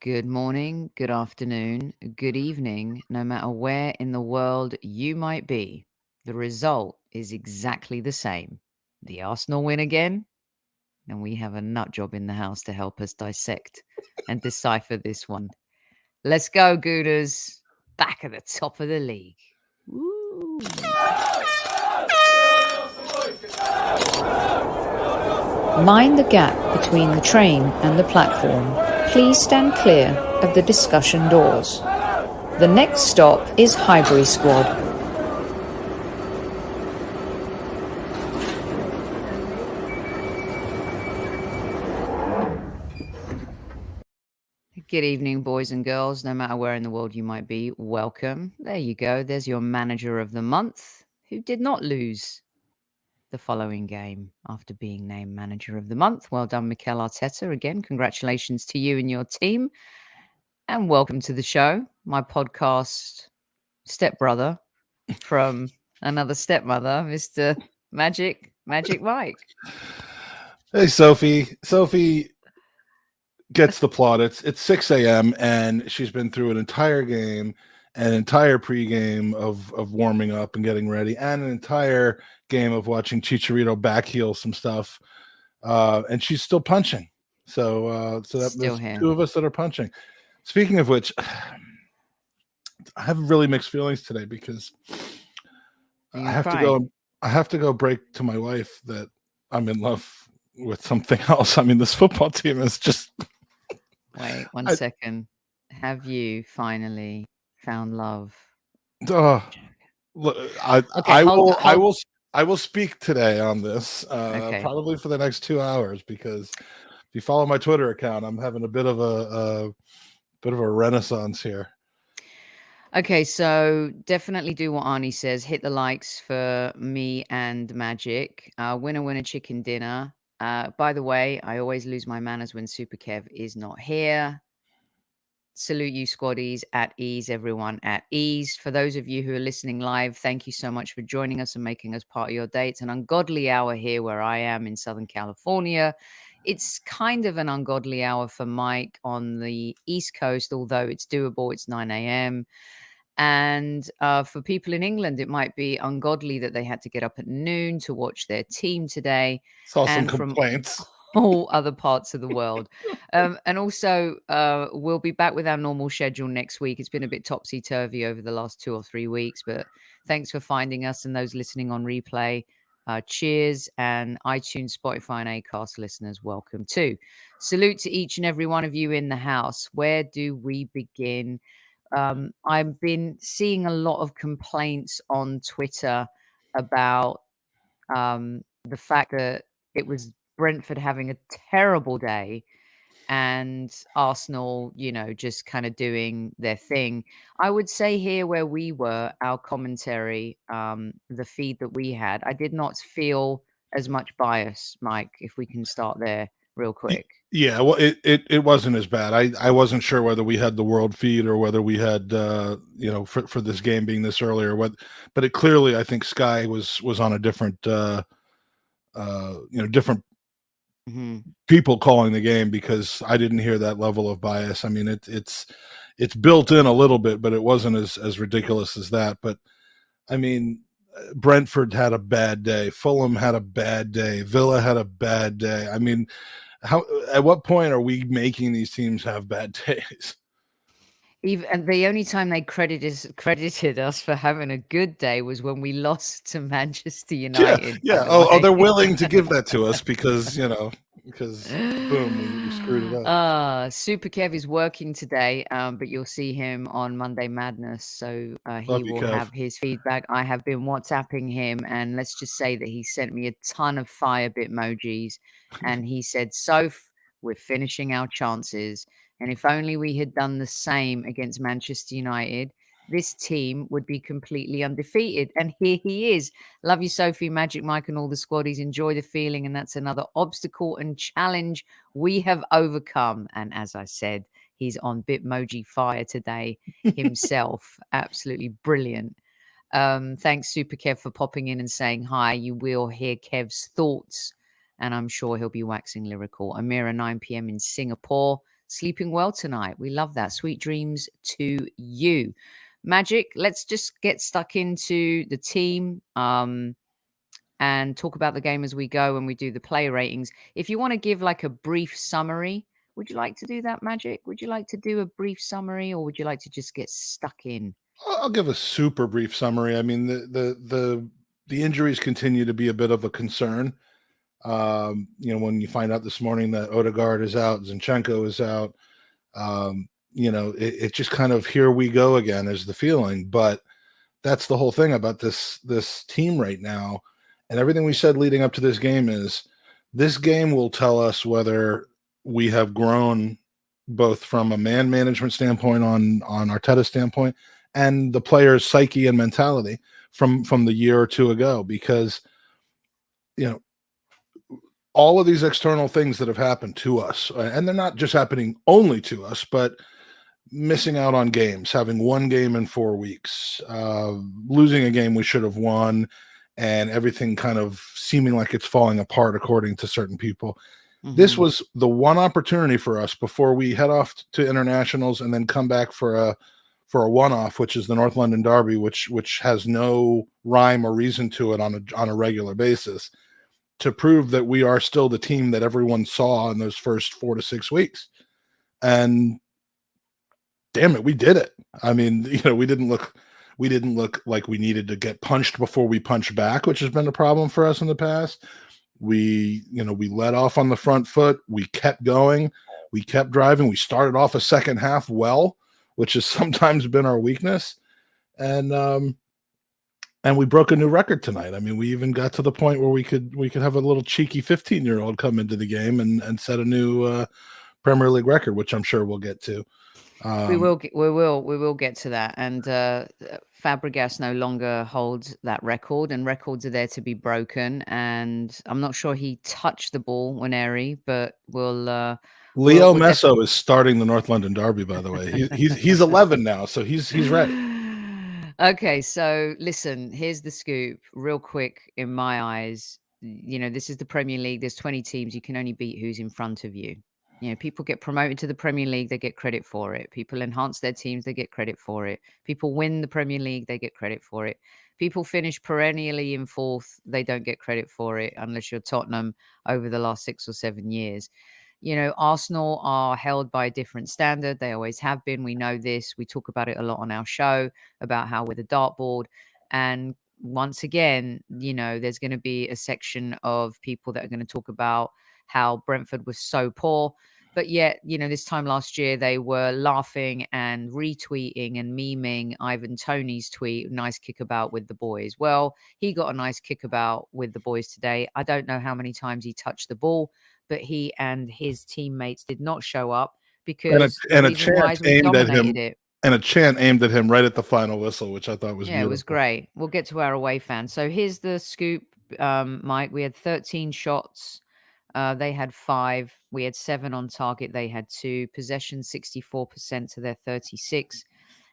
Good morning, good afternoon, good evening, no matter where in the world you might be. The result is exactly the same. The Arsenal win again, and we have a nut job in the house to help us dissect and decipher this one. Let's go, Gooners. Back at the top of the league. Woo. Mind the gap between the train and the platform. Please stand clear of the discussion doors. The next stop is Highbury Squad. Good evening, boys and girls, no matter where in the world you might be. Welcome. There you go. There's your manager of the month who did not lose the following game after being named manager of the month. Well done, Mikel Arteta. Again, congratulations to you and your team. And welcome to the show, my podcast stepbrother from another stepmother, Mr. Magic Mike. Hey, Sophie. Sophie gets the plot. It's 6 a.m. and she's been through an entire game, an entire pregame of warming up and getting ready, and an entire game of watching Chicharito backheel some stuff. And she's still punching. So there's two of us that are punching. Speaking of which, I have really mixed feelings today because I have to go break to my wife that I'm in love with something else. I mean, this football team is just. Wait 1 second. Have you finally found love? Look, I will speak today on this, probably for the next 2 hours, because if you follow my Twitter account, I'm having a bit of a renaissance here. Okay, so definitely do what Arnie says. Hit the likes for me and Magic. Winner, chicken dinner. By the way, I always lose my manners when Super Kev is not here. Salute you, squaddies, at ease, everyone at ease. For those of you who are listening live, thank you so much for joining us and making us part of your day. It's an ungodly hour here where I am in Southern California. It's kind of an ungodly hour for Mike on the East Coast, although it's doable. It's 9 a.m. And for people in England, it might be ungodly that they had to get up at noon to watch their team today. Saw some complaints. All other parts of the world. And also, we'll be back with our normal schedule next week. It's been a bit topsy-turvy over the last 2 or 3 weeks, but thanks for finding us, and those listening on replay. Cheers, and iTunes, Spotify, and Acast listeners, welcome too. Salute to each and every one of you in the house. Where do we begin? I've been seeing a lot of complaints on Twitter about the fact that it was Brentford having a terrible day and Arsenal, just kind of doing their thing. I would say here where we were, our commentary, the feed that we had, I did not feel as much bias, Mike, if we can start there real quick. Yeah, well, it wasn't as bad. I wasn't sure whether we had the world feed or whether we had, for this game being this early or what, but it clearly, I think Sky was on a different, different people calling the game, because I didn't hear that level of bias. I mean, it's built in a little bit, but it wasn't as ridiculous as that. But I mean, Brentford had a bad day. Fulham had a bad day. Villa had a bad day. I mean, at what point are we making these teams have bad days? And the only time they credited us for having a good day was when we lost to Manchester United. Yeah. Oh, they're willing to give that to us because boom, we screwed it up. Super Kev is working today, but you'll see him on Monday Madness. So he will have his feedback. I have been WhatsApping him, and let's just say that he sent me a ton of fire bitmojis, and he said, Soph, we're finishing our chances. And if only we had done the same against Manchester United, this team would be completely undefeated. And here he is. Love you, Sophie, Magic Mike, and all the squaddies. Enjoy the feeling. And that's another obstacle and challenge we have overcome. And as I said, he's on Bitmoji fire today himself. Absolutely brilliant. Thanks, Super Kev, for popping in and saying hi. You will hear Kev's thoughts, and I'm sure he'll be waxing lyrical. Amira, 9 p.m. in Singapore. sleeping well tonight. We love that. Sweet dreams to you. Magic, let's just get stuck into the team and talk about the game as we go when we do the player ratings. If you want to give like a brief summary, would you like to do that, Magic? Would you like to do a brief summary, or would you like to just get stuck in? I'll give a super brief summary. I mean, the injuries continue to be a bit of a concern. When you find out this morning that Odegaard is out, Zinchenko is out, it just kind of, here we go again is the feeling. But that's the whole thing about this team right now. And everything we said leading up to this game is this game will tell us whether we have grown both from a man management standpoint on Arteta's standpoint and the player's psyche and mentality from the year or two ago, because, all of these external things that have happened to us, and they're not just happening only to us, but missing out on games, having one game in 4 weeks, losing a game we should have won, and everything kind of seeming like it's falling apart according to certain people. Mm-hmm. This was the one opportunity for us before we head off to internationals and then come back for a one-off, which is the North London Derby, which has no rhyme or reason to it on a regular basis, to prove that we are still the team that everyone saw in those first 4 to 6 weeks. And damn it, we did it. I mean, we didn't look like we needed to get punched before we punch back, which has been a problem for us in the past. We let off on the front foot. We kept going. We kept driving. We started off a second half well, which has sometimes been our weakness. And we broke a new record tonight. I mean, we even got to the point where we could have a little cheeky 15-year-old come into the game and set a new Premier League record, which I'm sure we'll get to. We will get to that. And Fabregas no longer holds that record, and records are there to be broken. And I'm not sure he touched the ball when airy, but we'll. Leo Messo is starting the North London Derby, by the way. He's 11 now, so he's ready. Okay, so listen, here's the scoop real quick. In my eyes, this is the Premier League. There's 20 teams. You can only beat who's in front of you. People get promoted to the Premier League, they get credit for it. People enhance their teams, they get credit for it. People win the Premier League, they get credit for it. People finish perennially in fourth, they don't get credit for it unless you're Tottenham over the last 6 or 7 years. Arsenal are held by a different standard. They always have been. We know this. We talk about it a lot on our show about how we're the dartboard. And once again, there's going to be a section of people that are going to talk about how Brentford was so poor. But yet, this time last year, they were laughing and retweeting and memeing Ivan Toney's tweet, nice kickabout with the boys. Well, he got a nice kickabout with the boys today. I don't know how many times he touched the ball, but he and his teammates did not show up because a chant aimed at him. And a chant aimed at him right at the final whistle, which I thought was beautiful. It was great. We'll get to our away fans. So here's the scoop, Mike. We had 13 shots. They had 5. We had 7 on target. They had 2. Possession 64% to their 36.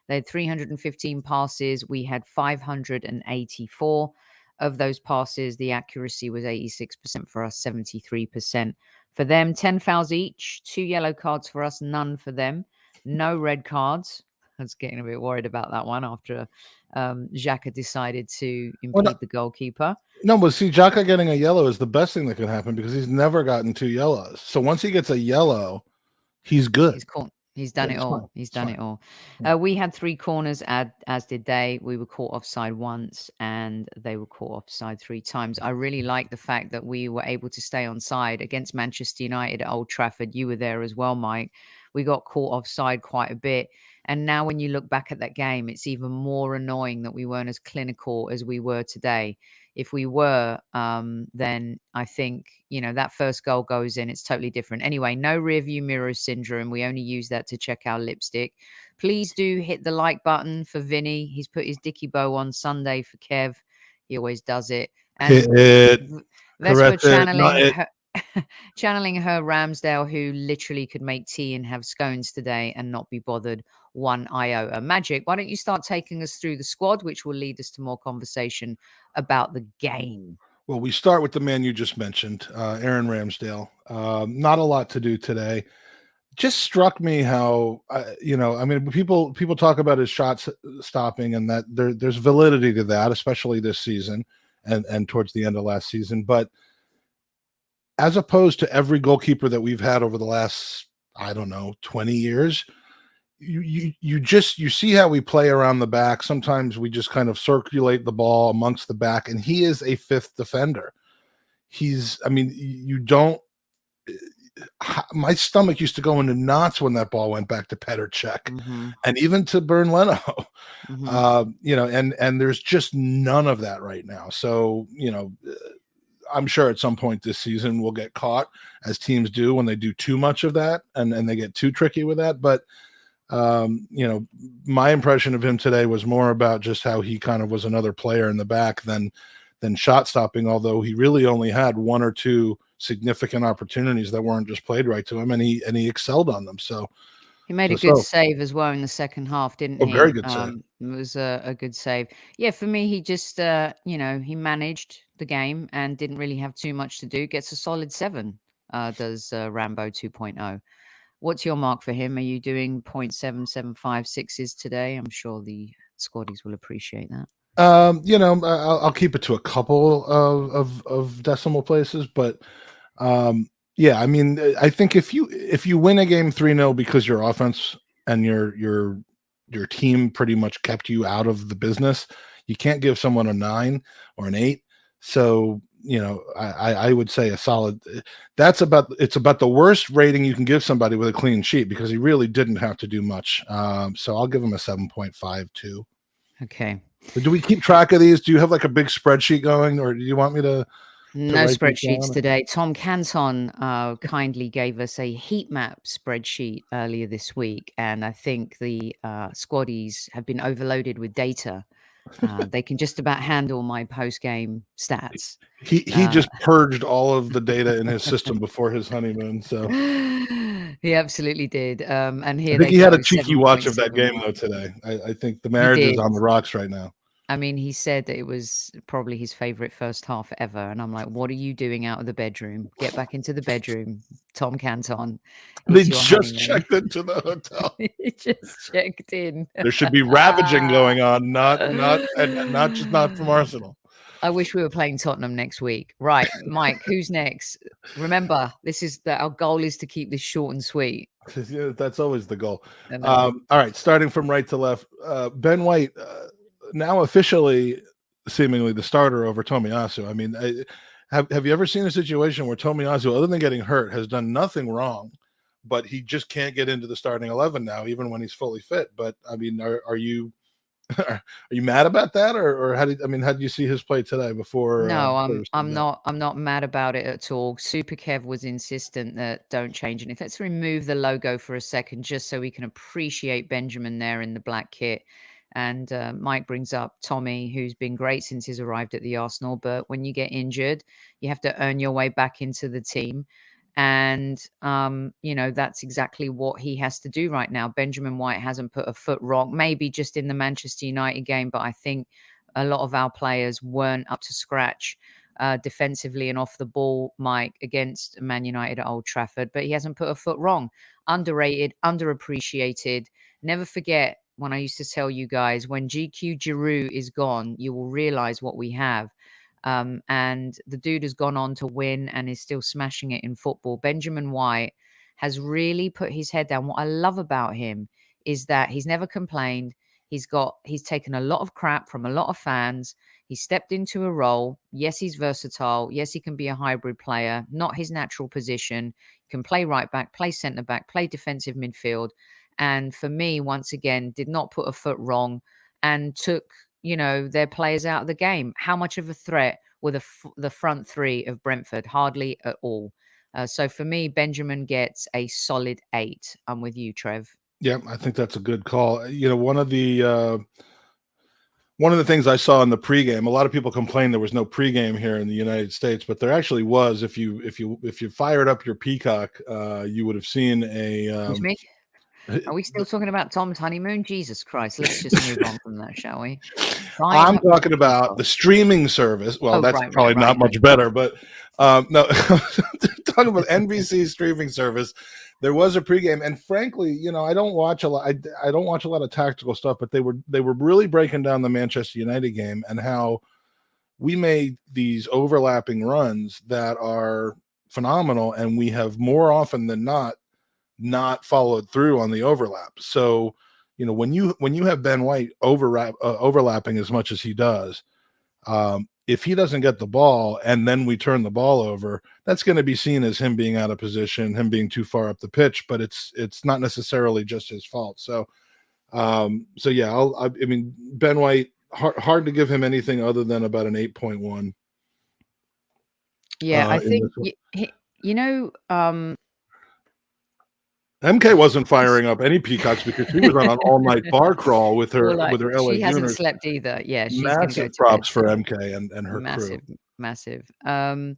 They had 315 passes. We had 584. Of those passes, the accuracy was 86% for us, 73% for them. 10 fouls each, 2 yellow cards for us, none for them. No red cards. I was getting a bit worried about that one after Xhaka decided to impede the goalkeeper. No, but see, Xhaka getting a yellow is the best thing that could happen because he's never gotten 2 yellows. So once he gets a yellow, he's good. He's cool. He's done it all. He's done it all. We had 3 corners, as did they. We were caught offside once, and they were caught offside 3 times. I really like the fact that we were able to stay on side against Manchester United at Old Trafford. You were there as well, Mike. We got caught offside quite a bit. And now when you look back at that game, it's even more annoying that we weren't as clinical as we were today. If we were, then I think, that first goal goes in. It's totally different. Anyway, no rearview mirror syndrome. We only use that to check our lipstick. Please do hit the like button for Vinny. He's put his Dicky bow on Sunday for Kev. He always does it. And Vespa channeling her Ramsdale, who literally could make tea and have scones today and not be bothered one iota. Magic, why don't you start taking us through the squad, which will lead us to more conversation about the game. Well, we start with the man you just mentioned, Aaron Ramsdale. Not a lot to do today. just struck me how I mean, people talk about his shot stopping, and that there's validity to that, especially this season and towards the end of last season. But as opposed to every goalkeeper that we've had over the last, I don't know, 20 years, you see how we play around the back. Sometimes we just kind of circulate the ball amongst the back, and he is a fifth defender. I mean, you don't. My stomach used to go into knots when that ball went back to Petr Cech, and even to Bern Leno. And there's just none of that right now. So, I'm sure at some point this season we'll get caught, as teams do when they do too much of that and they get too tricky with that. But, my impression of him today was more about just how he kind of was another player in the back than shot stopping, although he really only had one or two significant opportunities that weren't just played right to him, and he excelled on them. So he made a good save as well in the second half, didn't he? Very good save. It was a good save. Yeah, for me, he just he managed the game and didn't really have too much to do. Gets a solid 7. Does Rambo 2.0. What's your mark for him? Are you doing 0.7756s today? I'm sure the squaddies will appreciate that. I'll keep it to a couple of decimal places, but yeah, I mean, I think if you win a game 3-0 because your offense and your team pretty much kept you out of the business, you can't give someone a 9 or an 8. So, I would say a solid. It's about the worst rating you can give somebody with a clean sheet, because he really didn't have to do much. So I'll give him a 7.52. Okay. Do we keep track of these? Do you have like a big spreadsheet going, or do you want me to? No spreadsheets today. Tom Canton kindly gave us a heat map spreadsheet earlier this week, and I think the squaddies have been overloaded with data. They can just about handle my post-game stats. He just purged all of the data in his system before his honeymoon. So he absolutely did. And here I think he had a cheeky watch of that game though today. I think the marriage is on the rocks right now. I mean, he said that it was probably his favorite first half ever. And I'm like, what are you doing out of the bedroom? Get back into the bedroom, Tom Canton. They just checked into the hotel. He just checked in. There should be ravaging going on, not from Arsenal. I wish we were playing Tottenham next week. Right, Mike, who's next? Remember, our goal is to keep this short and sweet. Yeah, that's always the goal. All right, starting from right to left, Ben White, now officially seemingly the starter over Tomiyasu. I mean, have you ever seen a situation where Tomiyasu, other than getting hurt, has done nothing wrong, but he just can't get into the starting 11 now, even when he's fully fit? But I mean, are you mad about that, or how did you see his play today before? No, I'm not mad about it at all. Super Kev was insistent that don't change anything. Let's remove the logo for a second, just so we can appreciate Benjamin there in the black kit. And Mike brings up Tommy, who's been great since he's arrived at the Arsenal. But when you get injured, you have to earn your way back into the team. And, that's exactly what he has to do right now. Benjamin White hasn't put a foot wrong, maybe just in the Manchester United game. But I think a lot of our players weren't up to scratch defensively and off the ball, Mike, against Man United at Old Trafford. But he hasn't put a foot wrong. Underrated, underappreciated. Never forget when I used to tell you guys, when GQ Giroud is gone, you will realize what we have. And the dude has gone on to win and is still smashing it in football. Benjamin White has really put his head down. What I love about him is that he's never complained. He's taken a lot of crap from a lot of fans. He stepped into a role. Yes, he's versatile. Yes, he can be a hybrid player, not his natural position. He can play right back, play centre back, play defensive midfield. And for me, once again, did not put a foot wrong and took, their players out of the game. How much of a threat were the front three of Brentford? Hardly at all. So for me, Benjamin gets a solid 8. I'm with you, Trev. Yeah, I think that's a good call. One of the things I saw in the pregame, a lot of people complain there was no pregame here in the United States, but there actually was. If you fired up your Peacock, you would have seen a. Me? Are we still talking about Tom's honeymoon? Jesus Christ. Let's just move on from that, shall we? I'm talking about the streaming service. Well, that's probably not much better, but no, talking about NBC streaming service. There was a pregame, and frankly, I don't watch a lot. I don't watch a lot of tactical stuff, but they were really breaking down the Manchester United game and how we made these overlapping runs that are phenomenal, and we have more often than not followed through on the overlap. So, when you have Ben White overlapping as much as he does, if he doesn't get the ball and then we turn the ball over, that's going to be seen as him being out of position, him being too far up the pitch, but it's not necessarily just his fault. So, yeah, I mean, Ben White, hard to give him anything other than about an 8.1. Yeah, I think, MK wasn't firing up any peacocks because she was on an all-night bar crawl with her LA. She hasn't slept either. Yeah, she's massive props for MK and her crew. Massive. I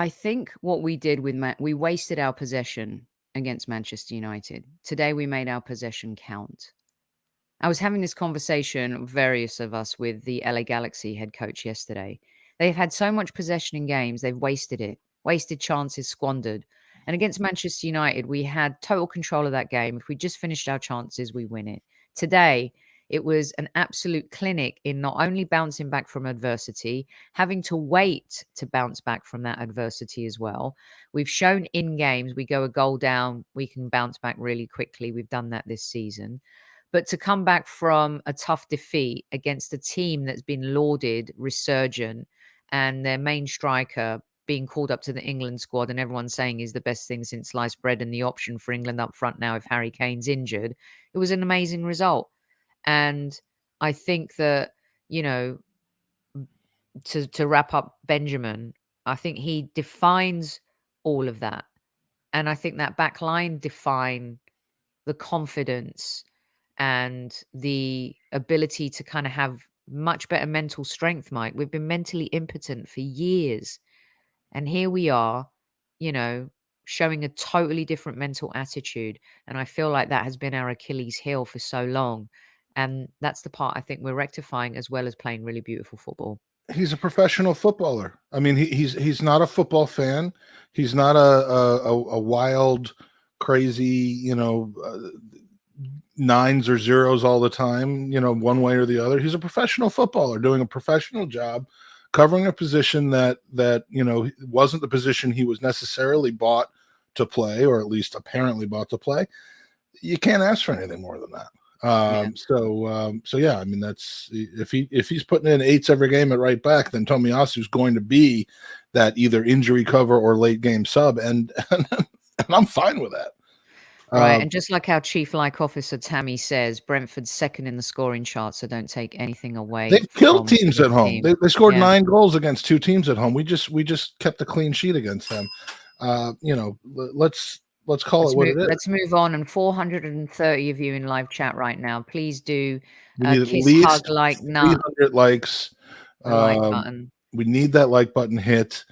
think what we did with we wasted our possession against Manchester United. Today we made our possession count. I was having this conversation, various of us, with the LA Galaxy head coach yesterday. They've had so much possession in games, they've wasted it. Wasted chances, squandered. And against Manchester United, we had total control of that game. If we just finished our chances, we win it. Today, it was an absolute clinic in not only bouncing back from adversity, having to wait to bounce back from that adversity as well. We've shown in games, we go a goal down, we can bounce back really quickly. We've done that this season. But to come back from a tough defeat against a team that's been lauded, resurgent, and their main striker being called up to the England squad and everyone saying is the best thing since sliced bread and the option for England up front now if Harry Kane's injured, it was an amazing result. And I think that, to wrap up Benjamin, I think he defines all of that. And I think that back line define the confidence and the ability to kind of have much better mental strength, Mike. We've been mentally impotent for years. And here we are, showing a totally different mental attitude. And I feel like that has been our Achilles heel for so long. And that's the part I think we're rectifying, as well as playing really beautiful football. He's a professional footballer. I mean, he's not a football fan. He's not a wild, crazy, nines or zeros all the time, one way or the other. He's a professional footballer doing a professional job, covering a position that wasn't the position he was necessarily bought to play, or at least apparently bought to play. You can't ask for anything more than that. So yeah, I mean, that's if he's putting in 8s every game at right back, then Tomiyasu's going to be that either injury cover or late game sub, and I'm fine with that. Right, and just like our chief like officer Tammy says, Brentford's second in the scoring chart, so don't take anything away. They've killed teams at home. They scored 9 goals against 2 teams at home. We just kept a clean sheet against them. Let's call it what it is. Let's move on. And 430 of you in live chat right now. Please do kiss, hug, like, 300 likes. Like button. We need that like button hit.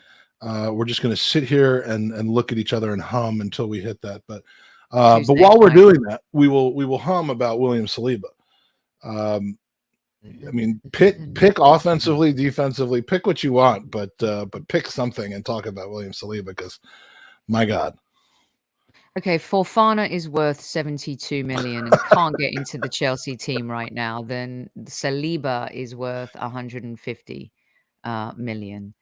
We're just going to sit here and look at each other and hum until we hit that. But while we're doing that, we will hum about William Saliba. I mean, pick offensively, defensively, pick what you want, but pick something and talk about William Saliba, because my God. Okay, Fofana is worth 72 million and can't get into the Chelsea team right now. Then Saliba is worth 150 million.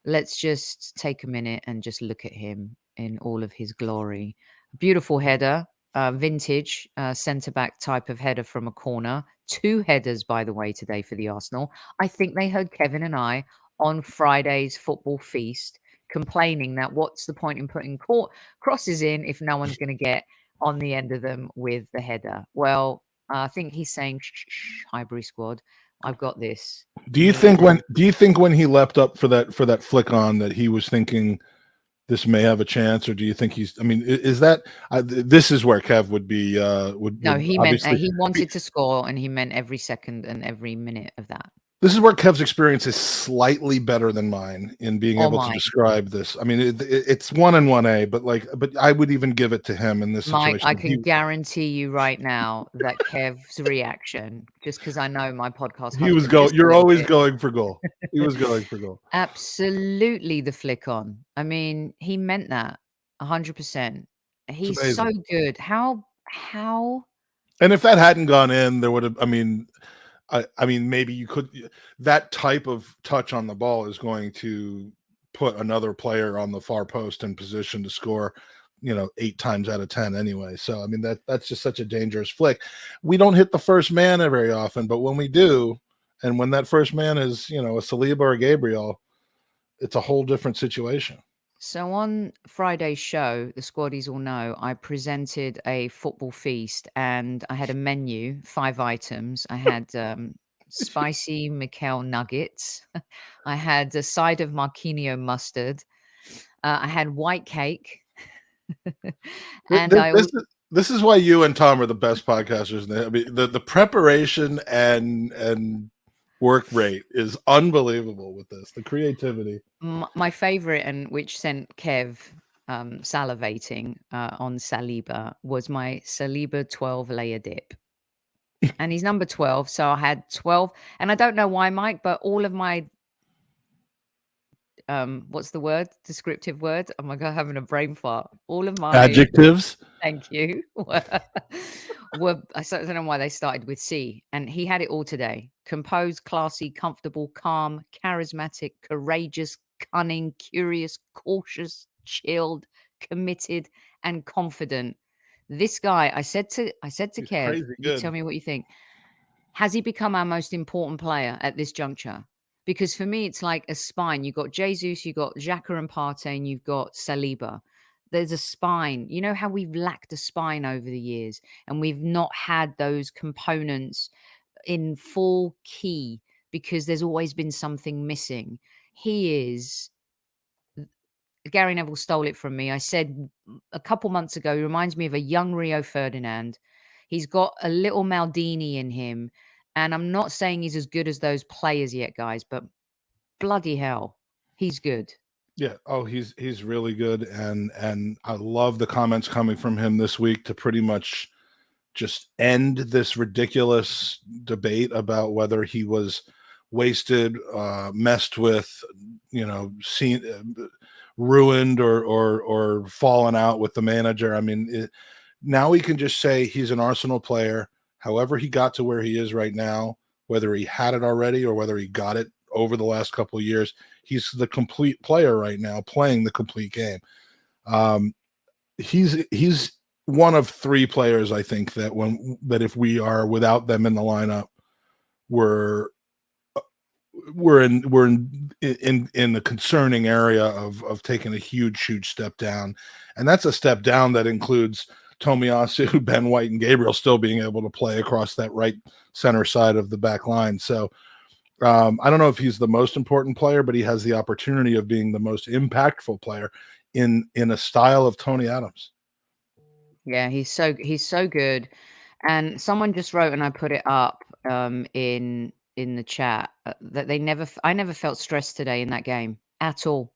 Let's just take a minute and just look at him in all of his glory. Beautiful header, vintage centre-back type of header from a corner. 2 headers, by the way, today for the Arsenal. I think they heard Kevin and I on Friday's football feast complaining that what's the point in putting crosses in if no one's going to get on the end of them with the header. Well, I think he's saying, shh, Highbury Squad, I've got this. Do you think when he leapt up for that flick on that he was thinking this may have a chance, or do you think he's? I mean, is that this is where Kev would be? No, he meant he wanted to score, and he meant every second and every minute of that. This is where Kev's experience is slightly better than mine in being able to describe this. I mean, it's 1 and 1A, but I would even give it to him in this Mike, situation. I can guarantee you right now that Kev's reaction, just because I know my podcast, He was going. You're always going for goal. He was going for goal. Absolutely, the flick on. I mean, he meant that 100%. He's so good. How? And if that hadn't gone in, there would have. I mean, maybe you could. That type of touch on the ball is going to put another player on the far post in position to score, 8 times out of 10 anyway. So, I mean, that's just such a dangerous flick. We don't hit the first man very often, but when we do, and when that first man is, a Saliba or a Gabriel, it's a whole different situation. So on Friday's show, the squaddies all know, I presented a football feast and I had a menu, 5 items. I had spicy Mikel nuggets. I had a side of Marquinhos mustard. I had white cake. And this is why you and Tom are the best podcasters. I mean, the preparation and work rate is unbelievable with this. The creativity. My favorite, and which sent Kev salivating on Saliba, was my Saliba 12-layer dip. And he's number 12, so I had 12. And I don't know why, Mike, but all of my what's the word? Descriptive word? Oh my God, I'm having a brain fart. All of my adjectives. Thank you. I don't know why they started with C. And he had it all today. Composed, classy, comfortable, calm, charismatic, courageous, cunning, curious, cautious, chilled, committed, and confident. This guy, I said to Kev, you tell me what you think. Has he become our most important player at this juncture? Because for me, it's like a spine. You've got Jesus, you've got Xhaka and Partey, and you've got Saliba. There's a spine. You know how we've lacked a spine over the years, and we've not had those components in full key because there's always been something missing. Gary Neville stole it from me. I said a couple months ago, he reminds me of a young Rio Ferdinand. He's got a little Maldini in him. And I'm not saying he's as good as those players yet, guys, but bloody hell, he's good. Yeah. Oh, he's really good. And I love the comments coming from him this week to pretty much just end this ridiculous debate about whether he was wasted, messed with, ruined or fallen out with the manager. I mean, now we can just say he's an Arsenal player. However he got to where he is right now, whether he had it already or whether he got it over the last couple of years, he's the complete player right now, playing the complete game. He's one of 3 players, I think, that if we are without them in the lineup, we're in the concerning area of taking a huge step down, and that's a step down that includes Tomiyasu, Ben White, and Gabriel still being able to play across that right center side of the back line. So I don't know if he's the most important player, but he has the opportunity of being the most impactful player in a style of Tony Adams. Yeah, he's so good. And someone just wrote, and I put it up in the chat, that I never felt stressed today in that game at all.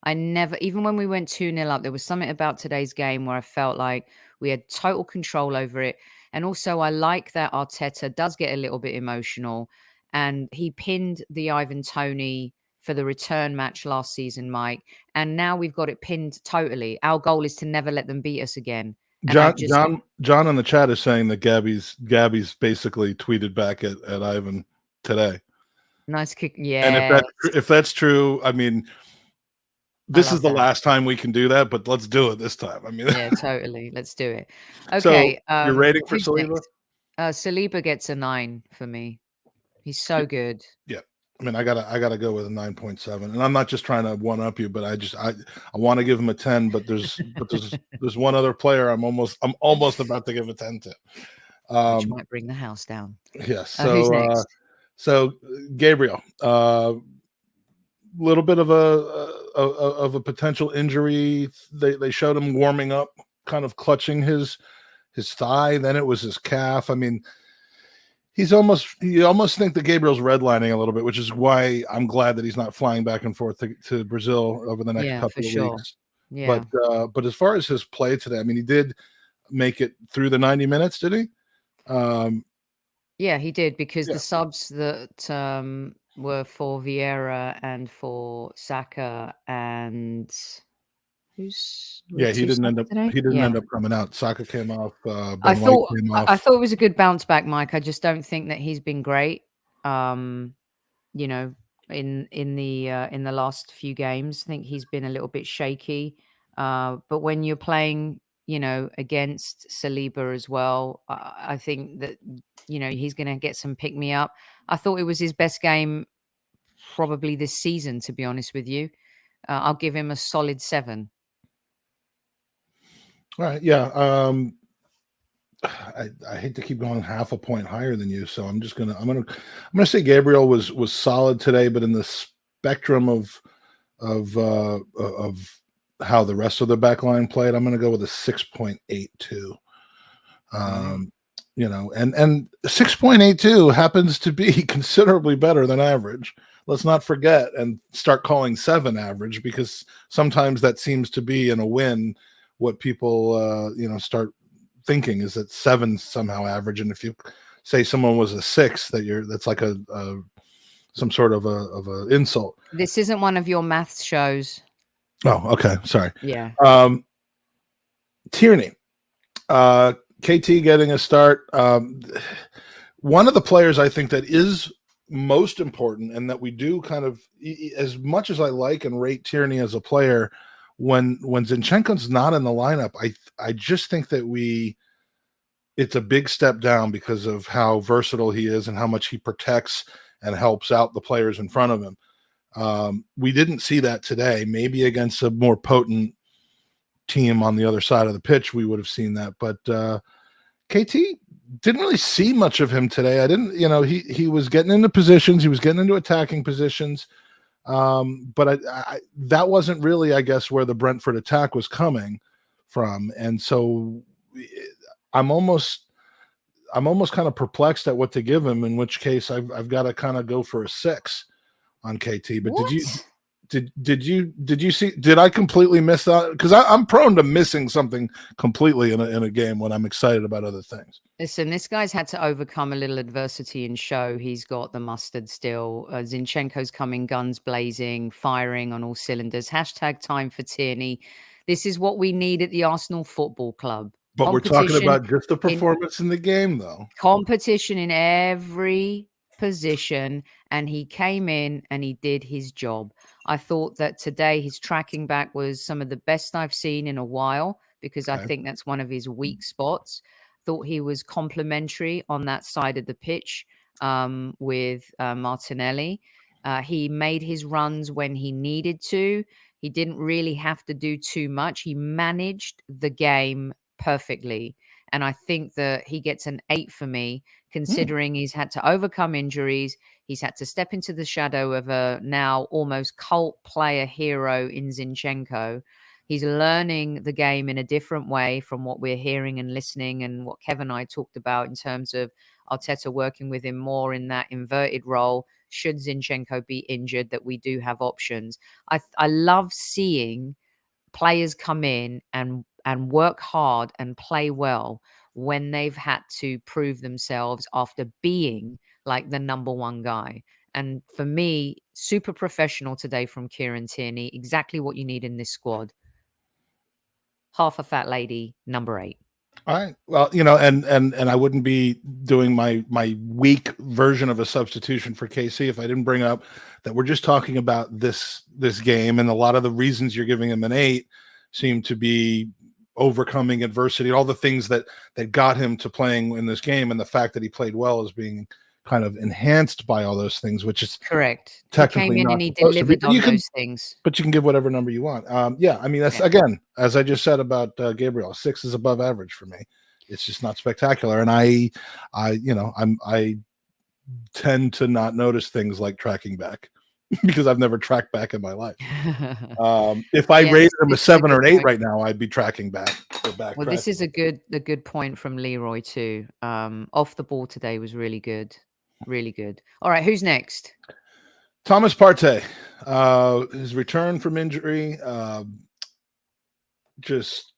Even when we went 2-0 up, there was something about today's game where I felt like we had total control over it. And also I like that Arteta does get a little bit emotional, and he pinned the Ivan Toney for the return match last season, Mike. And now we've got it pinned totally. Our goal is to never let them beat us again. John in the chat is saying that Gabby's basically tweeted back at Ivan today. Nice kick. Yeah. And if that's true, I mean, this is the last time we can do that, but let's do it this time. I mean, yeah, totally. Let's do it. Okay. So you're rating for Saliba? Saliba gets a 9 for me. He's so good. Yeah. I mean, I gotta go with a 9.7, and I'm not just trying to one up you, but I want to give him a 10, but there's one other player I'm almost about to give a 10 to. Which might bring the house down. Yes. So who's next? So Gabriel, little bit of a potential injury. They showed him warming up, kind of clutching his thigh. Then it was his calf. I mean, you almost think that Gabriel's redlining a little bit, which is why I'm glad that he's not flying back and forth to Brazil over the next couple of weeks. Yeah. But as far as his play today, I mean, he did make it through the 90 minutes, did he? Yeah, he did, because the subs that were for Vieira and for Saka and he didn't end up coming out. Saka came off. I thought it was a good bounce back, Mike. I just don't think that he's been great. You know, in the last few games, I think he's been a little bit shaky. But when you're playing, you know, against Saliba as well, I think that, you know, he's going to get some pick me up. I thought it was his best game probably this season, to be honest with you. I'll give him a solid 7. All right, yeah. I hate to keep going half a point higher than you, so I'm gonna say Gabriel was solid today, but in the spectrum of how the rest of the back line played, I'm gonna go with a 6.82. You know, and 6.82 happens to be considerably better than average. Let's not forget and start calling 7 average, because sometimes that seems to be in a win what people you know, start thinking is that 7 somehow average, and if you say someone was a 6, that's like some sort of a insult. This isn't one of your maths shows. Oh, okay, sorry. Yeah. Tierney, KT getting a start. One of the players I think that is most important, and that we do kind of, as much as I like and rate Tierney as a player, when Zinchenko's not in the lineup, I just think that it's a big step down because of how versatile he is and how much he protects and helps out the players in front of him. We didn't see that today. Maybe against a more potent team on the other side of the pitch, we would have seen that. But KT didn't really see much of him today. I didn't, you know, he was getting into positions. He was getting into attacking positions. But that wasn't really, I guess, where the Brentford attack was coming from. And so I'm almost kind of perplexed at what to give him, in which case I've got to kind of go for a 6 on KT. But what? did you see, did I completely miss that? Because I'm prone to missing something completely in a game when I'm excited about other things. Listen, this guy's had to overcome a little adversity and show he's got the mustard still. Zinchenko's coming guns blazing, firing on all cylinders. # time for Tierney. This is what we need at the Arsenal Football Club. But we're talking about just the performance in the game, though. Competition in every position, and he came in and he did his job. I thought that today his tracking back was some of the best I've seen in a while, because I think that's one of his weak spots. Thought he was complimentary on that side of the pitch with Martinelli. He made his runs when he needed to. He didn't really have to do too much. He managed the game perfectly. And I think that he gets an 8 for me, considering he's had to overcome injuries. He's had to step into the shadow of a now almost cult player hero in Zinchenko. He's learning the game in a different way from what we're hearing and listening, and what Kevin and I talked about in terms of Arteta working with him more in that inverted role. Should Zinchenko be injured, that we do have options. I love seeing players come in and work hard and play well when they've had to prove themselves after being like the number one guy. And for me, super professional today from Kieran Tierney. Exactly what you need in this squad. Half a fat lady, number 8. All right. Well, you know, and I wouldn't be doing my weak version of a substitution for KC if I didn't bring up that we're just talking about this game, and a lot of the reasons you're giving him an 8 seem to be overcoming adversity, all the things that got him to playing in this game, and the fact that he played well is being kind of enhanced by all those things, which is correct. Technically he came in and he delivered on those things. But you can give whatever number you want. Yeah, I mean, that's again, as I just said about Gabriel, 6 is above average for me. It's just not spectacular, and I tend to not notice things like tracking back because I've never tracked back in my life. If I rated him a 7 or an 8 right now, I'd be tracking back. for back. Well, this is a good point from Leroy too. Off the ball today was really good. Really good. All right, who's next? Thomas Partey. His return from injury. Just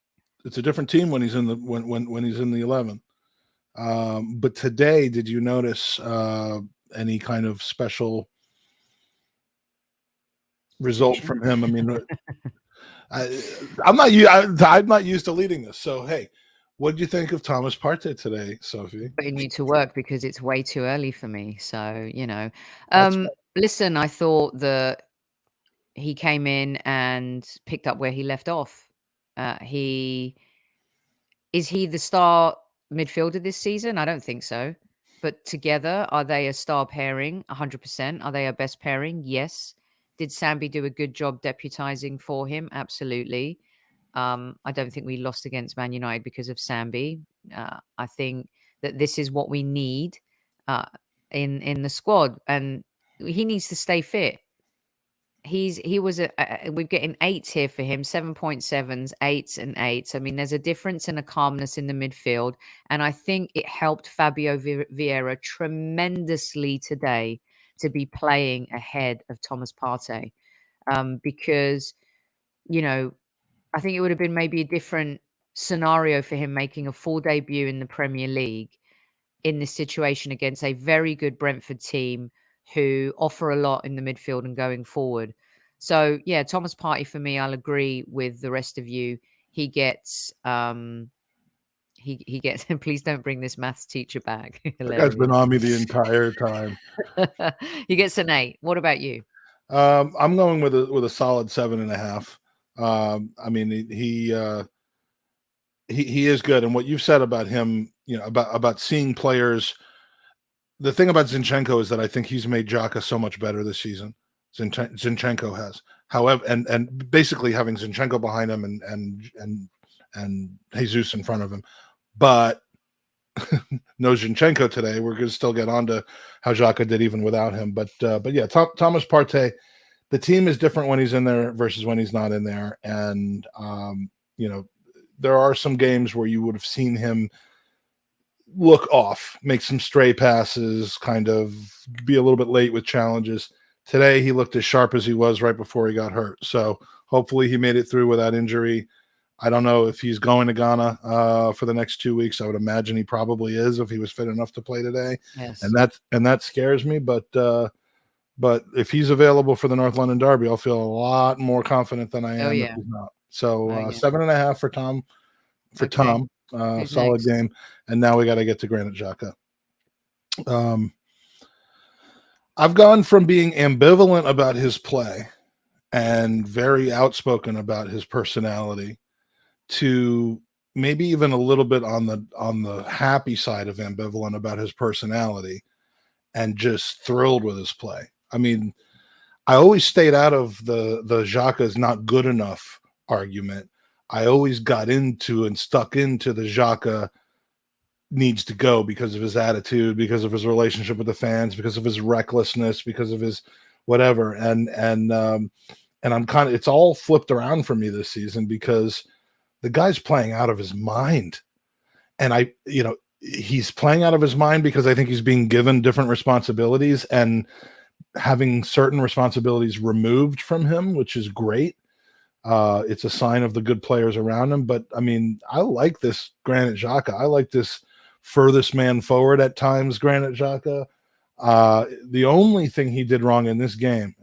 it's a different team when he's in the when he's in the 11. But today, did you notice any kind of special result from him? I mean, I'm not used to leading this. So hey, what did you think of Thomas Partey today, Sophie? Putting you to work because it's way too early for me. So That's listen, I thought that he came in and picked up where he left off. Is he the star midfielder this season? I don't think so. But together, are they a star pairing? 100%. Are they a best pairing? Yes. Did Sambi do a good job deputizing for him? Absolutely. I don't think we lost against Man United because of Sambi. I think that this is what we need in the squad, and he needs to stay fit. We're getting 8s here for him, 7.7s, 8s and 8s. I mean, there's a difference and a calmness in the midfield. And I think it helped Fabio Vieira tremendously today to be playing ahead of Thomas Partey. Because, I think it would have been maybe a different scenario for him making a full debut in the Premier League in this situation against a very good Brentford team who offer a lot in the midfield and going forward. So yeah, Thomas Partey for me, I'll agree with the rest of you. He gets he gets please don't bring this maths teacher back. that guy's been on me the entire time. He gets an 8. What about you? I'm going with a solid 7.5. I mean, he is good, and what you've said about him, about seeing players. The thing about Zinchenko is that I think he's made Xhaka so much better this season. Zinchenko has, however, and basically having Zinchenko behind him and Jesus in front of him, but no Zinchenko today. We're going to still get on to how Xhaka did even without him, but yeah, Thomas Partey. The team is different when he's in there versus when he's not in there, and there are some games where you would have seen him look off, make some stray passes, kind of be a little bit late with challenges. Today, he looked as sharp as he was right before he got hurt. So hopefully he made it through without injury. I don't know if he's going to Ghana for the next 2 weeks. I would imagine he probably is if he was fit enough to play today. Yes. And that scares me. But if he's available for the North London Derby, I'll feel a lot more confident than I am if he's not. So 7.5 for Tom. Tom. Solid next? game. And now we got to get to Granit Xhaka. I've gone from being ambivalent about his play and very outspoken about his personality to maybe even a little bit on the happy side of ambivalent about his personality and just thrilled with his play. I mean, I always stayed out of the Xhaka is not good enough argument. I always got into and stuck into the Xhaka needs to go because of his attitude, because of his relationship with the fans, because of his recklessness, because of his whatever. And I'm kind of, it's all flipped around for me this season because the guy's playing out of his mind. And he's playing out of his mind because I think he's being given different responsibilities and having certain responsibilities removed from him, which is great. It's a sign of the good players around him. But I mean, I like this Granit Xhaka. I like this furthest man forward at times, Granit Xhaka. The only thing he did wrong in this game,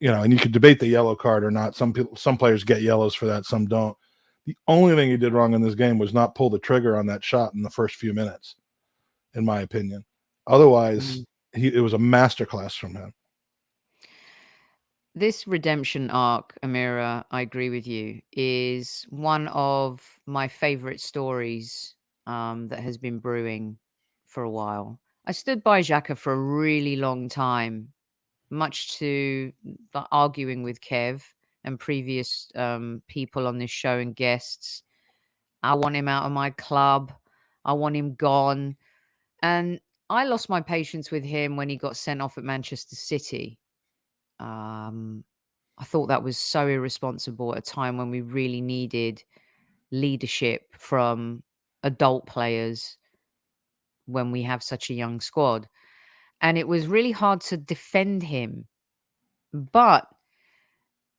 and you could debate the yellow card or not. Some players get yellows for that, some don't. The only thing he did wrong in this game was not pull the trigger on that shot in the first few minutes, in my opinion. Otherwise, it was a masterclass from him. This redemption arc, Amira, I agree with you, is one of my favorite stories that has been brewing for a while. I stood by Xhaka for a really long time, much to the arguing with Kev and previous people on this show and guests. I want him out of my club. I want him gone. And I lost my patience with him when he got sent off at Manchester City. I thought that was so irresponsible at a time when we really needed leadership from adult players when we have such a young squad. And it was really hard to defend him. But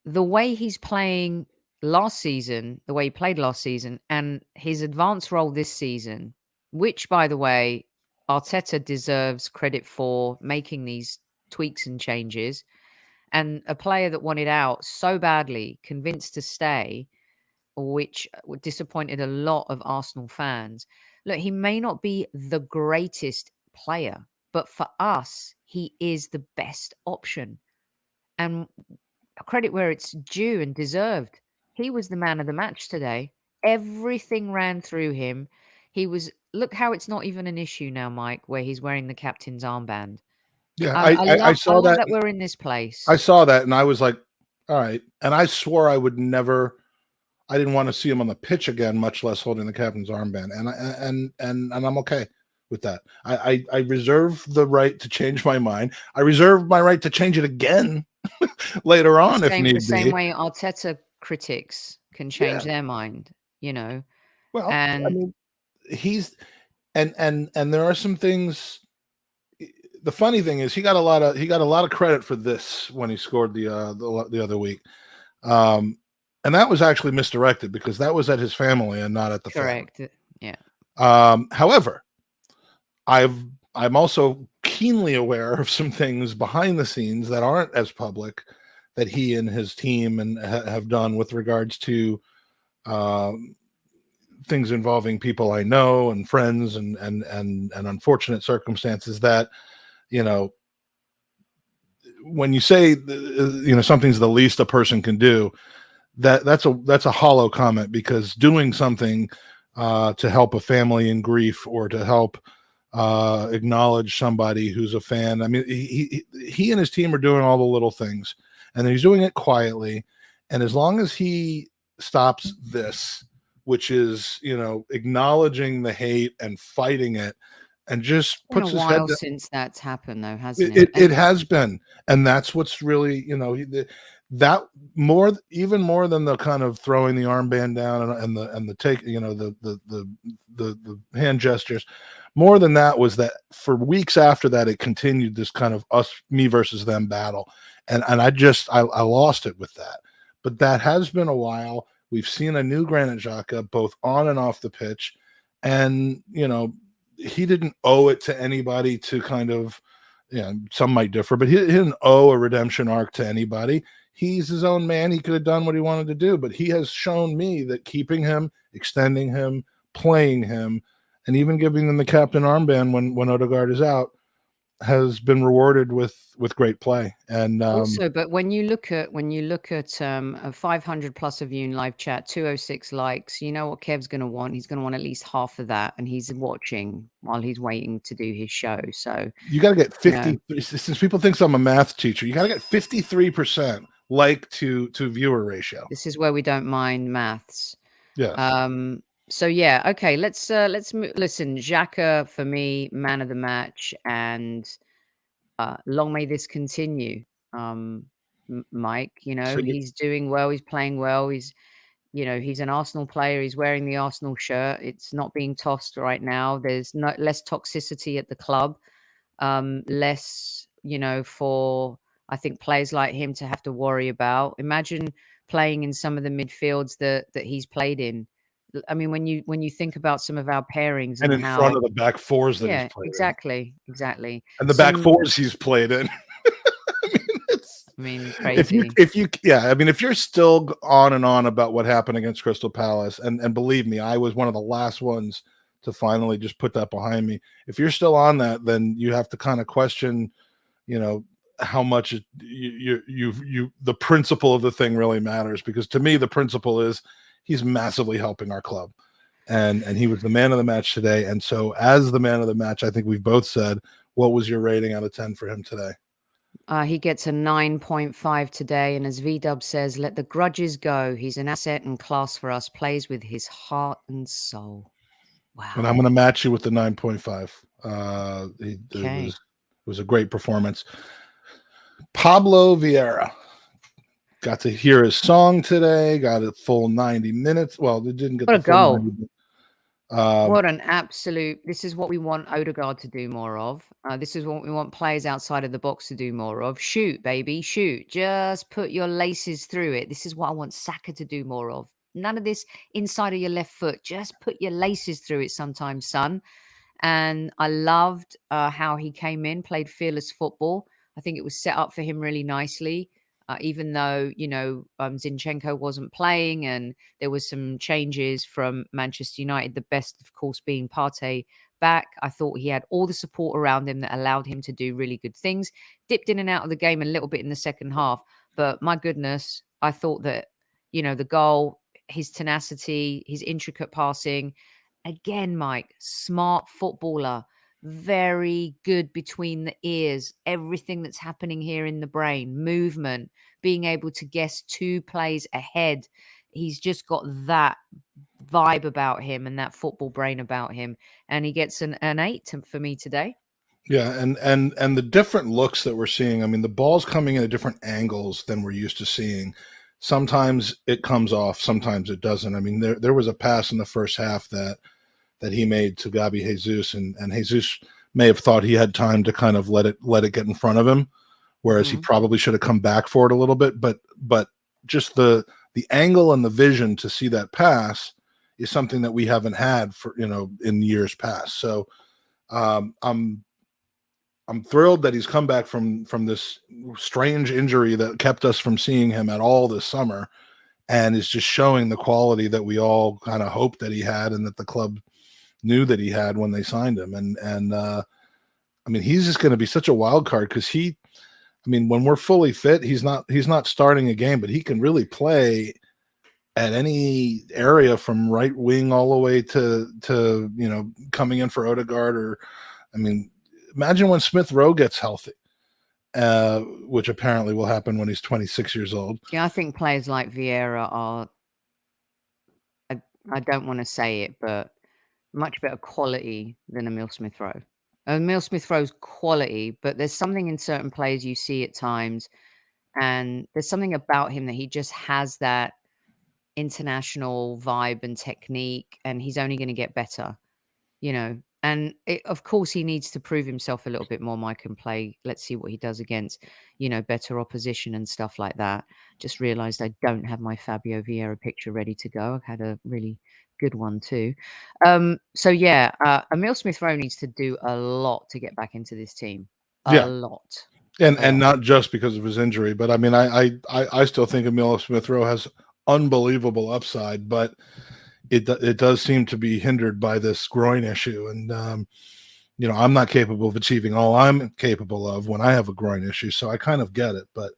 the way he's playing last season, the way he played last season, and his advanced role this season, which, by the way, Arteta deserves credit for making these tweaks and changes, and a player that wanted out so badly, convinced to stay, which disappointed a lot of Arsenal fans. Look, he may not be the greatest player, but for us, he is the best option. And credit where it's due and deserved. He was the man of the match today. Everything ran through him. Look how it's not even an issue now, Mike, where he's wearing the captain's armband. Yeah, I saw love that. we're in this place. I saw that, and I was like, all right. And I swore I would never. I didn't want to see him on the pitch again, much less holding the captain's armband. And I'm okay with that. I reserve the right to change my mind. I reserve my right to change it again later on if need be. The same way Arteta critics can change their mind, you know. Well, and I mean, he's and there are some things. The funny thing is, he got a lot of credit for this when he scored the other week, and that was actually misdirected because that was at his family and not at the correct. Family. Yeah. However, I'm also keenly aware of some things behind the scenes that aren't as public that he and his team have done with regards to things involving people I know and friends and unfortunate circumstances that, you know, when you say, you know, something's the least a person can do, that's a hollow comment, because doing something to help a family in grief or to help acknowledge somebody who's a fan. I mean, he and his team are doing all the little things, and he's doing it quietly. And as long as he stops this, which is, you know, acknowledging the hate and fighting it, and just puts his head down. Since that's happened, though, hasn't it? It has been, and that's what's really, you know, that even more than the kind of throwing the armband down and the take, you know, the hand gestures. More than that was that for weeks after that, it continued this kind of me versus them battle, and I lost it with that. But that has been a while. We've seen a new Granit Xhaka both on and off the pitch, and you know, he didn't owe it to anybody to kind of, you know, some might differ, but he didn't owe a redemption arc to anybody. He's his own man. He could have done what he wanted to do, but he has shown me that keeping him, extending him, playing him, and even giving them the captain armband when Odegaard is out has been rewarded with great play. And also, but when you look at 500 plus of you in live chat, 206 likes, you know what Kev's going to want? He's going to want at least half of that, and he's watching while he's waiting to do his show. So you got to get 50. Since people think I'm a math teacher, you got to get 53% like to viewer ratio. This is where we don't mind maths. Yeah. So yeah, okay. Let's listen. Xhaka for me, man of the match, and long may this continue. Mike, you know, he's doing well. He's playing well. He's an Arsenal player. He's wearing the Arsenal shirt. It's not being tossed right now. There's less toxicity at the club. Less, you know, for I think players like him to have to worry about. Imagine playing in some of the midfields that he's played in. I mean, when you think about some of our pairings and in front of the back fours that he's played exactly. And the back fours he's played in. I mean, crazy. If you're still on and on about what happened against Crystal Palace, and believe me, I was one of the last ones to finally just put that behind me. If you're still on that, then you have to kind of question, you know, how much the principle of the thing really matters, because to me the principle is he's massively helping our club, and he was the man of the match today. And so as the man of the match, I think we've both said, what was your rating out of 10 for him today? He gets a 9.5 today, and as V-Dub says, let the grudges go. He's an asset and class for us, plays with his heart and soul. Wow. And I'm going to match you with the 9.5. It was a great performance. Pablo Vieira Got to hear his song today. Got a full 90 minutes. Well, it didn't get What the a full goal. 90. What an absolute... This is what we want Odegaard to do more of. This is what we want players outside of the box to do more of. Shoot, baby, shoot. Just put your laces through it. This is what I want Saka to do more of. None of this inside of your left foot. Just put your laces through it sometimes, son. And I loved how he came in, played fearless football. I think it was set up for him really nicely. Even though, Zinchenko wasn't playing and there was some changes from Manchester United, the best, of course, being Partey back. I thought he had all the support around him that allowed him to do really good things. Dipped in and out of the game a little bit in the second half. But my goodness, I thought that, the goal, his tenacity, his intricate passing, again, Mike, smart footballer, very good between the ears, everything that's happening here in the brain, movement, being able to guess 2 plays ahead. He's just got that vibe about him and that football brain about him. And he gets an 8 for me today. Yeah, and the different looks that we're seeing. I mean, the ball's coming in at different angles than we're used to seeing. Sometimes it comes off, sometimes it doesn't. I mean, there was a pass in the first half that he made to Gabi Jesus, and Jesus may have thought he had time to kind of let it get in front of him, whereas he probably should have come back for it a little bit. But just the angle and the vision to see that pass is something that we haven't had for in years past. So I'm thrilled that he's come back from this strange injury that kept us from seeing him at all this summer, and is just showing the quality that we all kind of hoped that he had and that the club knew that he had when they signed him. And I mean, he's just going to be such a wild card because when we're fully fit, he's not starting a game, but he can really play at any area from right wing all the way to coming in for Odegaard. Or, imagine when Smith Rowe gets healthy, which apparently will happen when he's 26 years old. Yeah, I think players like Vieira are, I don't want to say it, but much better quality than Emile Smith Rowe. Emile Smith Rowe's quality, but there's something in certain players you see at times, and there's something about him that he just has that international vibe and technique, and he's only going to get better, And of course, he needs to prove himself a little bit more, Mike, and play. Let's see what he does against, better opposition and stuff like that. Just realized I don't have my Fabio Vieira picture ready to go. I've had a really good one too. So yeah, Emile Smith Rowe needs to do a lot to get back into this team. A lot. And not just because of his injury, but I still think Emile Smith Rowe has unbelievable upside, but it does seem to be hindered by this groin issue. And I'm not capable of achieving all I'm capable of when I have a groin issue, so I kind of get it. But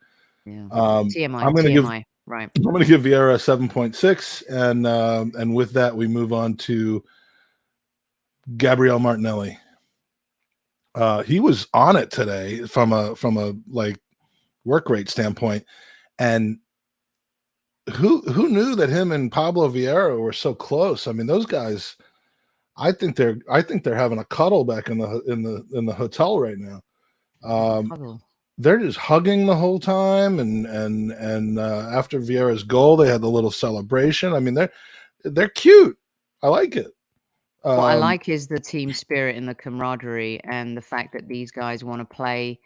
TMI, I'm going to give right. I'm going to give Vieira a 7.6, and with that we move on to Gabriel Martinelli. He was on it today from a like work rate standpoint, and who knew that him and Pablo Vieira were so close? I mean, those guys, I think they're having a cuddle back in the hotel right now. They're just hugging the whole time, and after Vieira's goal, they had the little celebration. I mean, they're cute. I like it. What I like is the team spirit and the camaraderie, and the fact that these guys want to play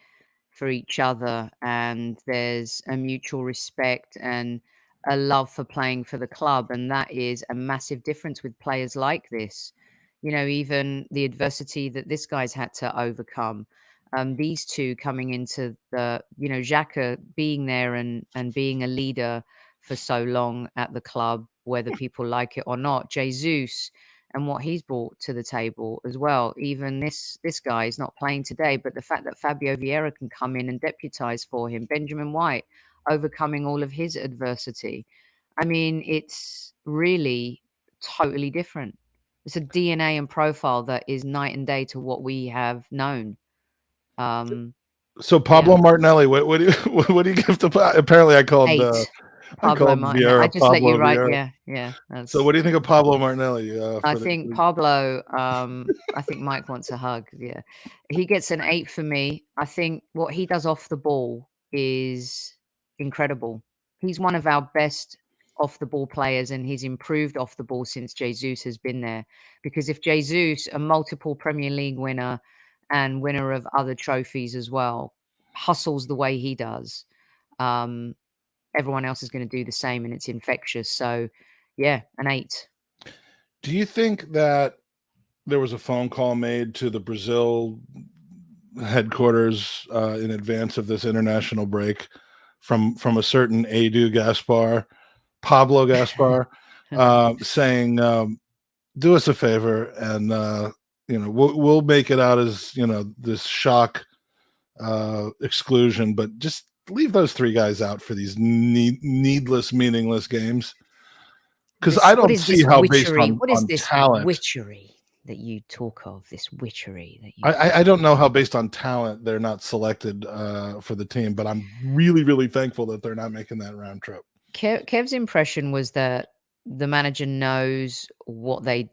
for each other, and there's a mutual respect and a love for playing for the club, and that is a massive difference with players like this. Even the adversity that this guy's had to overcome. These two coming into the, Xhaka being there and being a leader for so long at the club, whether people like it or not. Jesus and what he's brought to the table as well. Even this guy is not playing today, but the fact that Fabio Vieira can come in and deputize for him, Benjamin White overcoming all of his adversity. I mean, it's really totally different. It's a DNA and profile that is night and day to what we have known. So Pablo Martinelli, what do you give to? Apparently, I called Pablo Martinelli. Vieira, I just Pablo let you write. Vieira. Yeah. So what do you think of Pablo Martinelli? I think Pablo. I think Mike wants a hug. Yeah, he gets an 8 for me. I think what he does off the ball is incredible. he's one of our best off the ball players, and he's improved off the ball since Jesus has been there. Because if Jesus, a multiple Premier League winner and winner of other trophies as well, hustles the way he does, everyone else is going to do the same, and it's infectious. So, yeah, an 8. Do you think that there was a phone call made to the Brazil headquarters in advance of this international break from a certain Pablo Gaspar, saying, do us a favor and we'll make it out as this shock exclusion, but just leave those 3 guys out for these needless, meaningless games. Because I don't see how based on talent, witchery that you talk of, this witchery that you I don't know how based on talent they're not selected for the team, but I'm really, really thankful that they're not making that round trip. Kev's impression was that the manager knows what they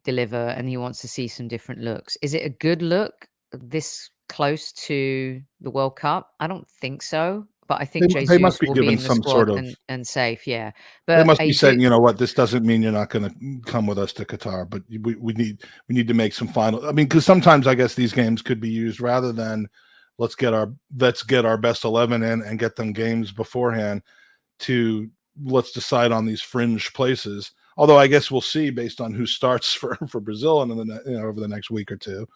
deliver and he wants to see some different looks. Is it a good look this close to the World Cup? I don't think so. But I think they must be will given be in the some squad sort of and safe, yeah. But they must be saying, you know what, this doesn't mean you're not going to come with us to Qatar, but we need to make some final. I mean, because sometimes I guess these games could be used rather than let's get our best 11 in and get them games beforehand to let's decide on these fringe places. Although I guess we'll see based on who starts for Brazil and over the next week or two.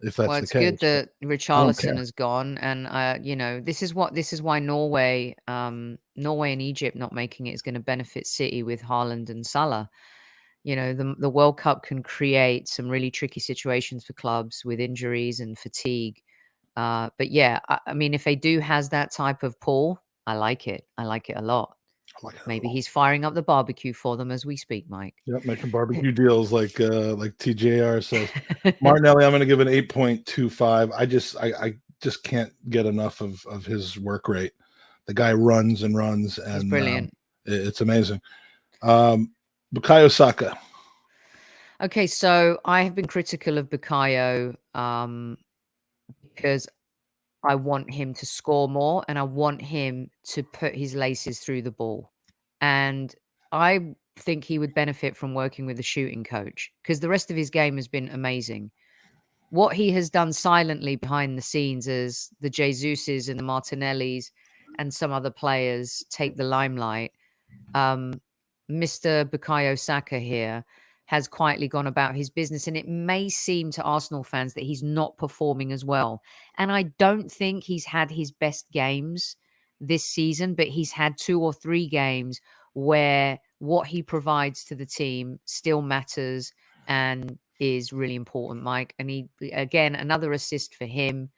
If that's the case. Well, it's good that Richarlison has gone, and this is why Norway and Egypt not making it is going to benefit City with Haaland and Salah. The World Cup can create some really tricky situations for clubs with injuries and fatigue. But yeah, I mean, if they do has that type of pull, I like it. I like it a lot. Maybe he's firing up the barbecue for them as we speak, Mike. Yep, making barbecue deals like TJR says. Martinelli, I'm going to give an 8.25. I just can't get enough of his work rate. The guy runs and runs, and he's brilliant. It's amazing. Bukayo Saka. Okay, so I have been critical of Bukayo because I want him to score more and I want him to put his laces through the ball. And I think he would benefit from working with a shooting coach because the rest of his game has been amazing. What he has done silently behind the scenes as the Jesuses and the Martinellis and some other players take the limelight, Mr. Bukayo Saka here has quietly gone about his business, and it may seem to Arsenal fans that he's not performing as well. And I don't think he's had his best games this season, but he's had 2 or 3 games where what he provides to the team still matters and is really important, Mike. And he, again, another assist for him.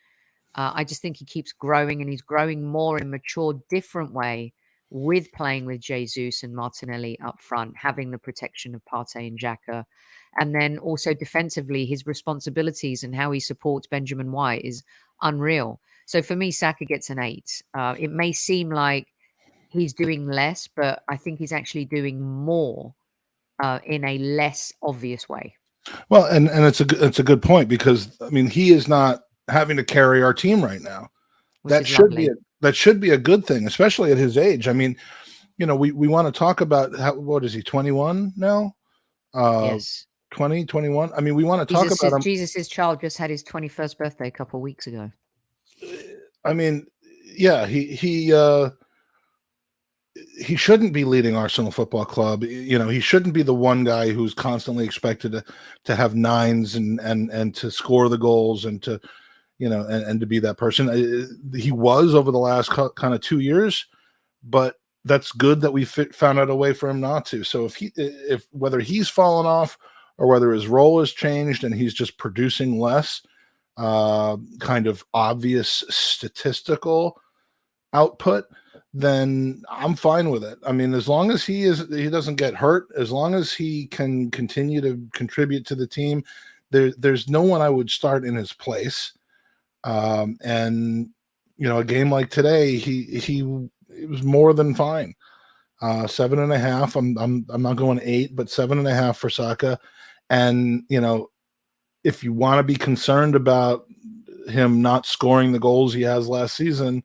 I just think he keeps growing, and he's growing more in a mature, different way with playing with Jesus and Martinelli up front, having the protection of Partey and Xhaka. And then also defensively, his responsibilities and how he supports Benjamin White is unreal. So for me, Saka gets an 8. It may seem like he's doing less, but I think he's actually doing more in a less obvious way. Well, and it's a good point because I mean he is not having to carry our team right now. That should be a good thing, especially at his age. I mean, we want to talk about what is he, 21 now? Yes. 20, 21. I mean, we want to talk about him. Jesus' child just had his 21st birthday a couple of weeks ago. I mean, yeah, he shouldn't be leading Arsenal Football Club. He shouldn't be the one guy who's constantly expected to have 9s and to score the goals and to, and to be that person. He was over the last kind of 2 years, but that's good that we found out a way for him not to. So if whether he's fallen off or whether his role has changed and he's just producing less, kind of obvious statistical output, then I'm fine with it. I mean, as long as he doesn't get hurt, as long as he can continue to contribute to the team, there's no one I would start in his place. And a game like today, he was more than fine. 7.5. I'm not going 8, but 7.5 for Saka. And if you want to be concerned about him not scoring the goals he has last season,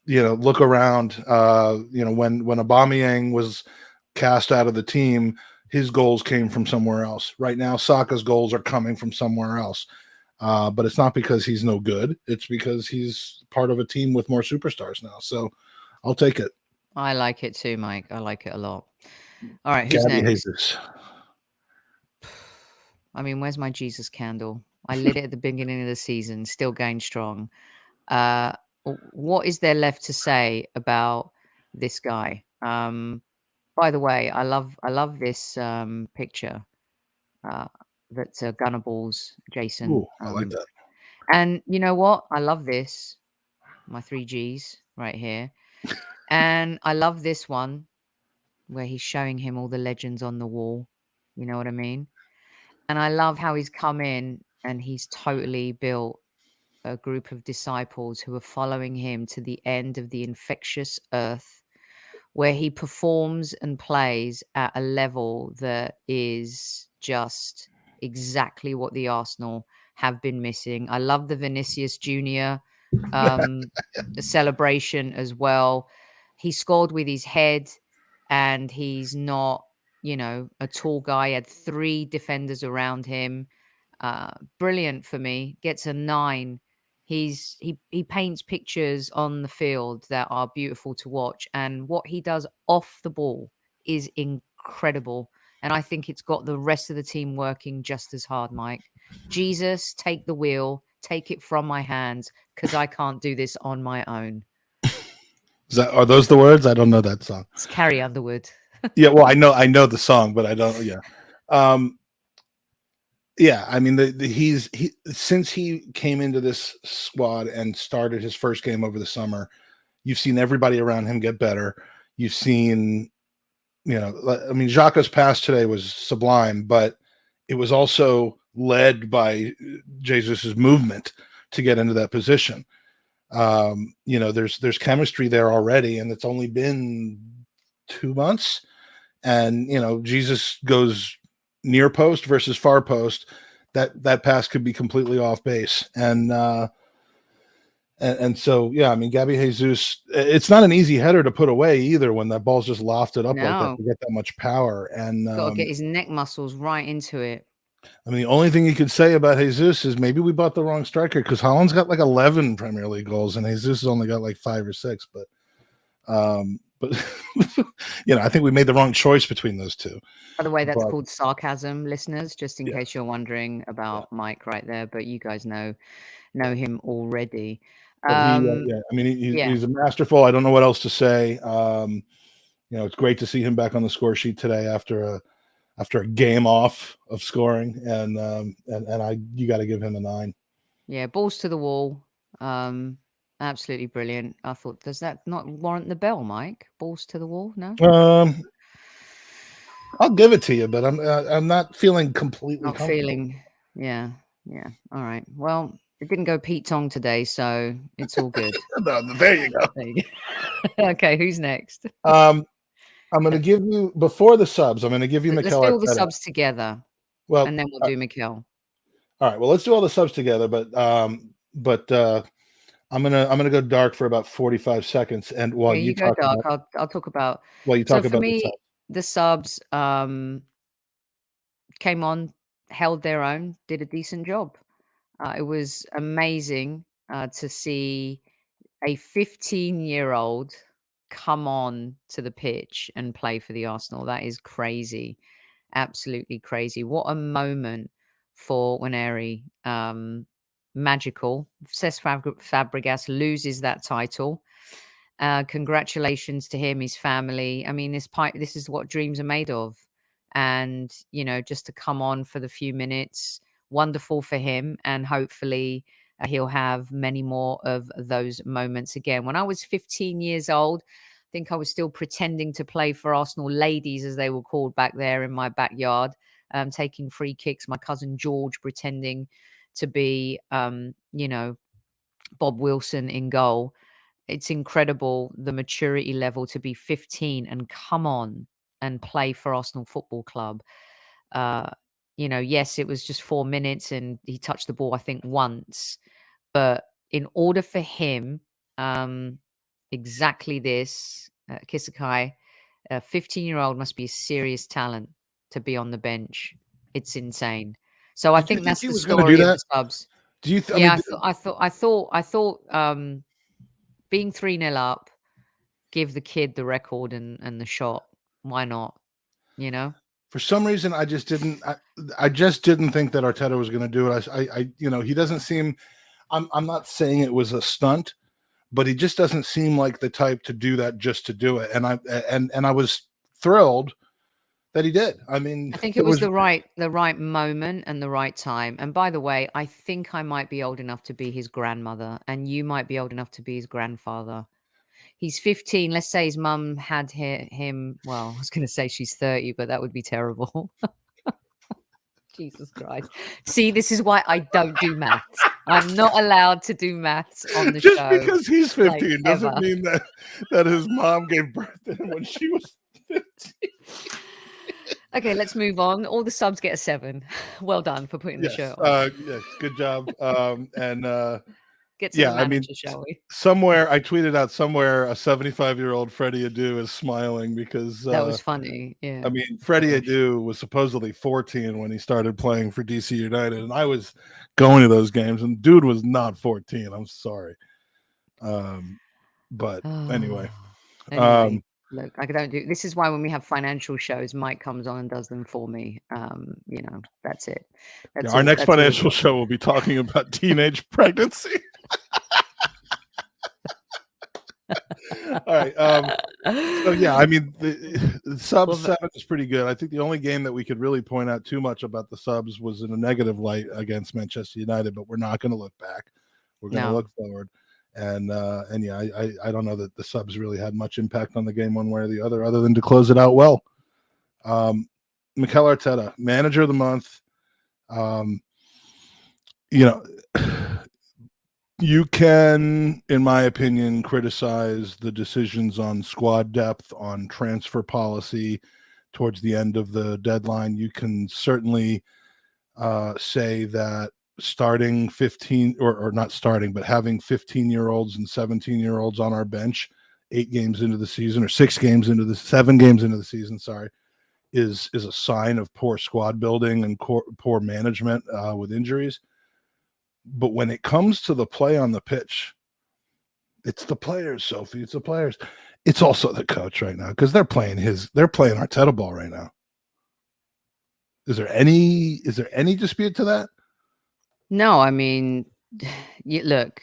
look around. When Aubameyang was cast out of the team, his goals came from somewhere else. Right now, Saka's goals are coming from somewhere else. But it's not because he's no good. It's because he's part of a team with more superstars now. So I'll take it. I like it too, Mike. I like it a lot. All right, who's Gabby next? Jesus. I mean, where's my Jesus candle? I lit it at the beginning of the season, still going strong. What is there left to say about this guy? By the way, I love this picture that Gunnerballs Jason. Ooh, I like that. And you know what? I love this. My 3 Gs right here. And I love this one where he's showing him all the legends on the wall. You know what I mean? And I love how he's come in and he's totally built a group of disciples who are following him to the end of the infectious earth, where he performs and plays at a level that is just exactly what the Arsenal have been missing. I love the Vinicius Junior the celebration as well. He scored with his head, and he's not, a tall guy. He had 3 defenders around him. Brilliant for me. Gets a 9. He paints pictures on the field that are beautiful to watch, and what he does off the ball is incredible. And I think it's got the rest of the team working just as hard, Mike. Jesus, take the wheel, take it from my hands, because I can't do this on my own. Are those the words? I don't know that song. It's Carrie Underwood. Yeah, well, I know the song, but I don't. Yeah, yeah. I mean, since he came into this squad and started his first game over the summer, you've seen everybody around him get better. You've seen, I mean, Xhaka's pass today was sublime, but it was also led by Jesus's movement to get into that position. There's chemistry there already, and it's only been 2 months. And Jesus goes near post versus far post. That pass could be completely off base, and so yeah. I mean, Gabby Jesus. It's not an easy header to put away either when that ball's just lofted up like that to get that much power. And got to get his neck muscles right into it. I mean, the only thing you could say about Jesus is maybe we bought the wrong striker, because Haaland's got like 11 Premier League goals and Jesus has only got like 5 or 6. But I think we made the wrong choice between those two. By the way, that's called sarcasm, listeners, just in case you're wondering about Mike right there. But you guys know him already. I mean, he's a masterful. I don't know what else to say. It's great to see him back on the score sheet today after a game off of scoring, and you got to give him a 9. Yeah, balls to the wall. Absolutely brilliant. I thought, does that not warrant the bell, Mike? Balls to the wall? No. I'll give it to you, but I'm not feeling completely. Not feeling. Yeah. All right. Well, it didn't go Pete Tong today, so it's all good. There you go. Okay, who's next? I'm going to give you, before the subs, I'm going to give you Mikel. Let's do all the subs together. Well, and then we'll do Mikel. All right. Well, let's do all the subs together, but I'm gonna go dark for about 45 seconds, and while you go dark, I'll talk about. While you talk about the subs came on, held their own, did a decent job. It was amazing to see a 15-year-old come on to the pitch and play for the Arsenal. That is crazy, absolutely crazy. What a moment for Waneri. Magical. Cesc Fabregas loses that title. Congratulations to him, his family. I mean, this is what dreams are made of. And, just to come on for the few minutes, wonderful for him. And hopefully he'll have many more of those moments again. When I was 15 years old, I think I was still pretending to play for Arsenal ladies, as they were called back there in my backyard, taking free kicks. My cousin George pretending to be, Bob Wilson in goal. It's incredible, the maturity level to be 15 and come on and play for Arsenal Football Club. Yes, it was just 4 minutes and he touched the ball, I think, once. But in order for him, exactly this. Kisakai, a 15-year-old must be a serious talent to be on the bench. It's insane. So I Did you think think that's he the was going to do story of that? the subs. Do you? Yeah, I thought being 3-0 up, give the kid the record and the shot. Why not? You know? For some reason, I just didn't. I just didn't think that Arteta was going to do it. He doesn't seem. I'm not saying it was a stunt, but he just doesn't seem like the type to do that just to do it. And I was thrilled that he did. I mean, I think it was the right moment and the right time. And by the way, I think I might be old enough to be his grandmother, and you might be old enough to be his grandfather. He's 15. Let's say his mum had him. Well, I was going to say she's 30, but that would be terrible. Jesus Christ. See, this is why I don't do maths. I'm not allowed to do maths on the just show. because he's 15 like, doesn't ever. mean that his mom gave birth to him when she was 15. Okay, let's move on. All the subs get a 7. Well done for putting the shirt on. Yes, good job. Get to the manager, shall we? Somewhere I tweeted out somewhere a 75-year-old Freddie Adu is smiling because that was funny. Yeah. I mean, Freddie Adu was supposedly 14 when he started playing for DC United, and I was going to those games, and dude was not 14. I'm sorry. But anyway. Look, I don't do. This is why when we have financial shows, Mike comes on and does them for me. That's it. Our next financial show will be talking about teenage pregnancy. All right. So yeah, I mean, the sub 7 is pretty good. I think the only game that we could really point out too much about the subs was in a negative light against Manchester United, but we're not going to look back. We're going to look forward. And yeah, I don't know that the subs really had much impact on the game one way or the other than to close it out well. Mikel Arteta, manager of the month. You can, in my opinion, criticize the decisions on squad depth, on transfer policy towards the end of the deadline. You can certainly say that starting 15 or not starting, but having 15-year-olds and 17-year-olds on our bench 8 games into the season or 7 games into the season, is a sign of poor squad building and poor management with injuries. But when it comes to the play on the pitch, it's the players, Sophie. It's the players. It's also the coach right now because they're playing Arteta ball right now. Is there any dispute to that? No, I mean, look,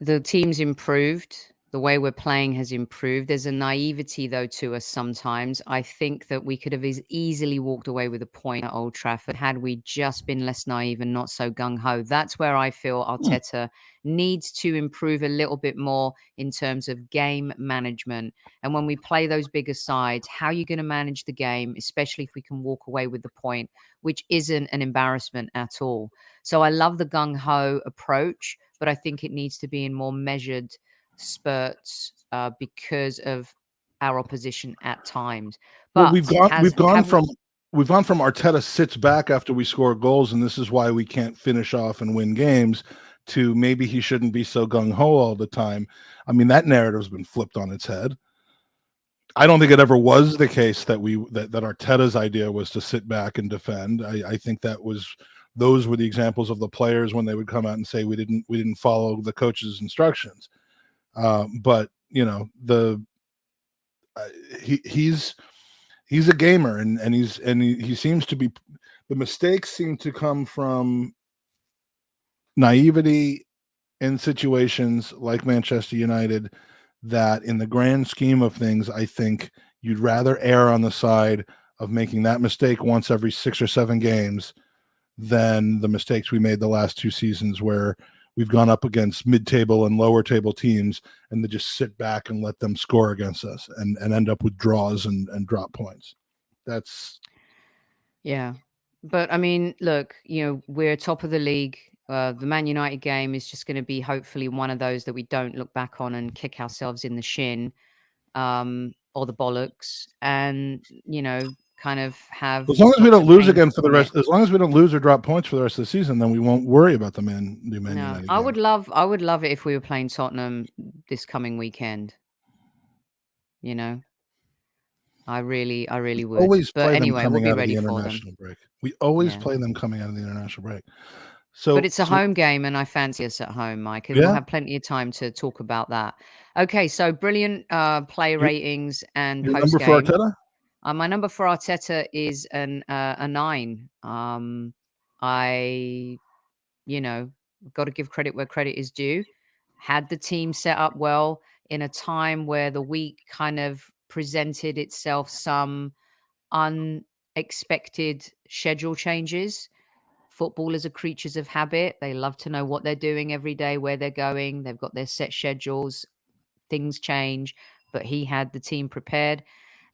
the team's improved. The way we're playing has improved. There's a naivety, though, to us sometimes. I think that we could have easily walked away with a point at Old Trafford had we just been less naive and not so gung-ho. That's where I feel Arteta needs to improve a little bit more in terms of game management. And when we play those bigger sides, how are you going to manage the game, especially if we can walk away with the point, which isn't an embarrassment at all. So I love the gung-ho approach, but I think it needs to be in more measured spurts because of our opposition at times. But well, we've gone from Arteta sits back after we score goals, and this is why we can't finish off and win games, to maybe he shouldn't be so gung-ho all the time. I mean, that narrative's been flipped on its head. I don't think it ever was the case that Arteta's idea was to sit back and defend. I think those were the examples of the players when they would come out and say we didn't follow the coach's instructions. But he's a gamer, and he seems to be. The mistakes seem to come from naivety in situations like Manchester United, that in the grand scheme of things, I think you'd rather err on the side of making that mistake once every 6 or 7 games than the mistakes we made the last 2 seasons where we've gone up against mid-table and lower table teams and they just sit back and let them score against us and end up with draws and drop points. Yeah. But I mean, look, we're top of the league. The Man United game is just going to be hopefully one of those that we don't look back on and kick ourselves in the shin or the bollocks, and kind of have. As long as we don't lose again for the rest, as long as we don't lose or drop points for the rest of the season, then we won't worry about the Man United game. I would love it if we were playing Tottenham this coming weekend. You know, I really would. Always But play them anyway, we'll coming be out of the ready for them. international break. We always Yeah. play them coming out of the international break. So, But it's a home game, and I fancy us at home, Mike, and we'll yeah, have plenty of time to talk about that. Okay, so brilliant play your, ratings and your post number for game. Arteta? My number for Arteta is a 9. I, got to give credit where credit is due. Had the team set up well in a time where the week kind of presented itself some unexpected schedule changes. Footballers are creatures of habit. They love to know what they're doing every day, where they're going. They've got their set schedules. Things change, but he had the team prepared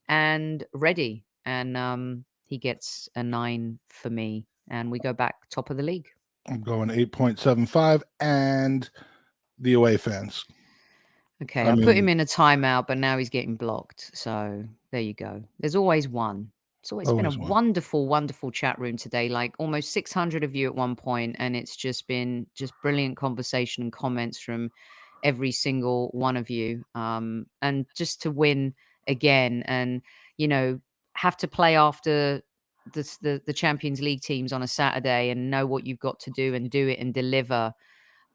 and ready. And he gets a 9 for me. And we go back top of the league. I'm going 8.75, and the away fans. Okay, I put him in a timeout, but now he's getting blocked. So there you go. There's always one. It's been a Always one. wonderful, wonderful chat room today. Like almost 600 of you at one point, and it's just been brilliant conversation and comments from every single one of you. And just to win again, and have to play after the Champions League teams on a Saturday, and know what you've got to do and do it and deliver.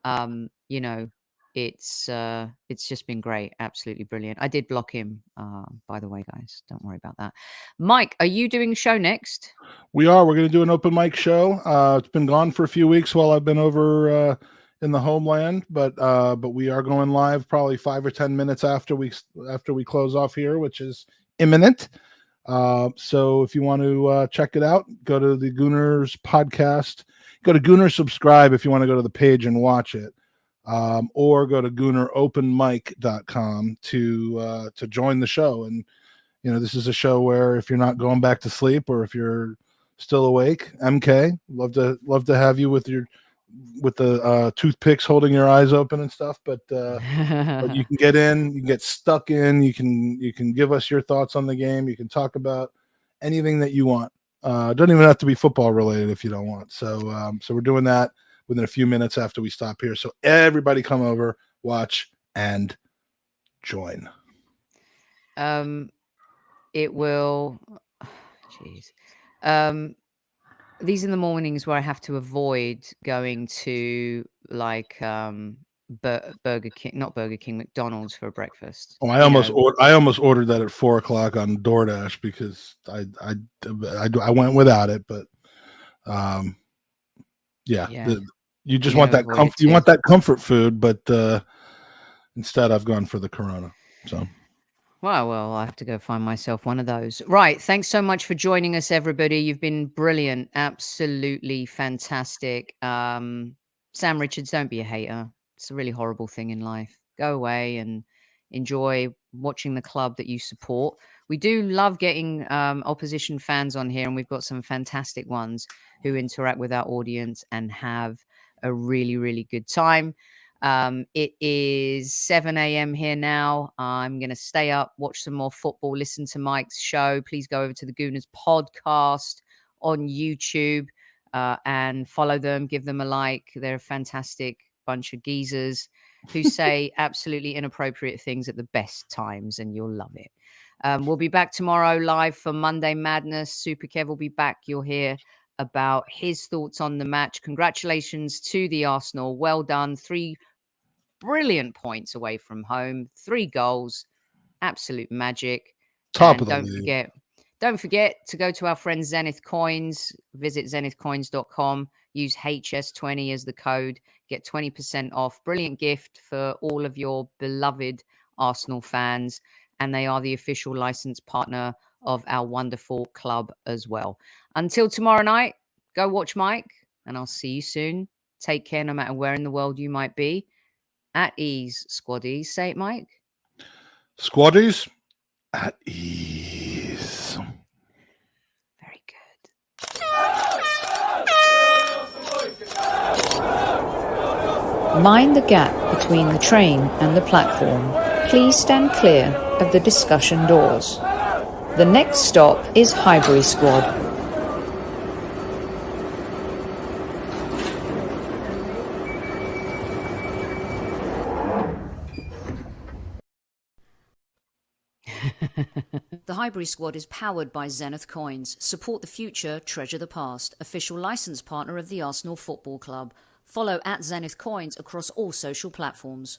You know, it's just been great. Absolutely brilliant. I did block him, by the way, guys. Don't worry about that. Mike, are you doing a show next? We are. We're going to do an open mic show. It's been gone for a few weeks while I've been over in the homeland, but we are going live probably 5 or 10 minutes after we close off here, which is imminent. So if you want to check it out, go to the Gooners podcast. Go to Gooner subscribe if you want to go to the page and watch it. Or go to gooneropenmic.com to join the show. And this is a show where if you're not going back to sleep or if you're still awake, MK, love to have you with the toothpicks holding your eyes open and stuff. But you can get in, you can get stuck in, you can give us your thoughts on the game. You can talk about anything that you want. Don't even have to be football related if you don't want. So we're doing that within a few minutes after we stop here. So everybody come over, watch, and join. It will. Jeez. These are the mornings where I have to avoid going to like Burger King, not Burger King, McDonald's for breakfast. Oh, I almost ordered that at 4:00 on DoorDash because I went without it, but yeah. You just want that comfort. You want that comfort food, but instead I've gone for the Corona. So. Well, I have to go find myself one of those. Right. Thanks so much for joining us, everybody. You've been brilliant. Absolutely fantastic. Sam Richards, don't be a hater. It's a really horrible thing in life. Go away and enjoy watching the club that you support. We do love getting opposition fans on here, and we've got some fantastic ones who interact with our audience and have a really, really good time. It is 7 a.m. here now. I'm going to stay up, watch some more football, listen to Mike's show. Please go over to the Gooners podcast on YouTube and follow them, give them a like. They're a fantastic bunch of geezers who say absolutely inappropriate things at the best times, and you'll love it. We'll be back tomorrow live for Monday Madness. Super Kev will be back. You'll hear about his thoughts on the match. Congratulations to the Arsenal. Well done. 3 brilliant points away from home. 3 goals. Absolute magic. Top and of the league. Don't forget to go to our friends Zenith Coins. Visit zenithcoins.com. Use HS20 as the code. Get 20% off. Brilliant gift for all of your beloved Arsenal fans. And they are the official licensed partner of our wonderful club as well. Until tomorrow night, go watch Mike, and I'll see you soon. Take care no matter where in the world you might be. At ease, squaddies. Say it, Mike. Squaddies, at ease. Very good. Mind the gap between the train and the platform. Please stand clear of the discussion doors. The next stop is Highbury Squad. The Highbury Squad is powered by Zenith Coins. Support the future, treasure the past. Official licence partner of the Arsenal Football Club. Follow @Zenith Coins across all social platforms.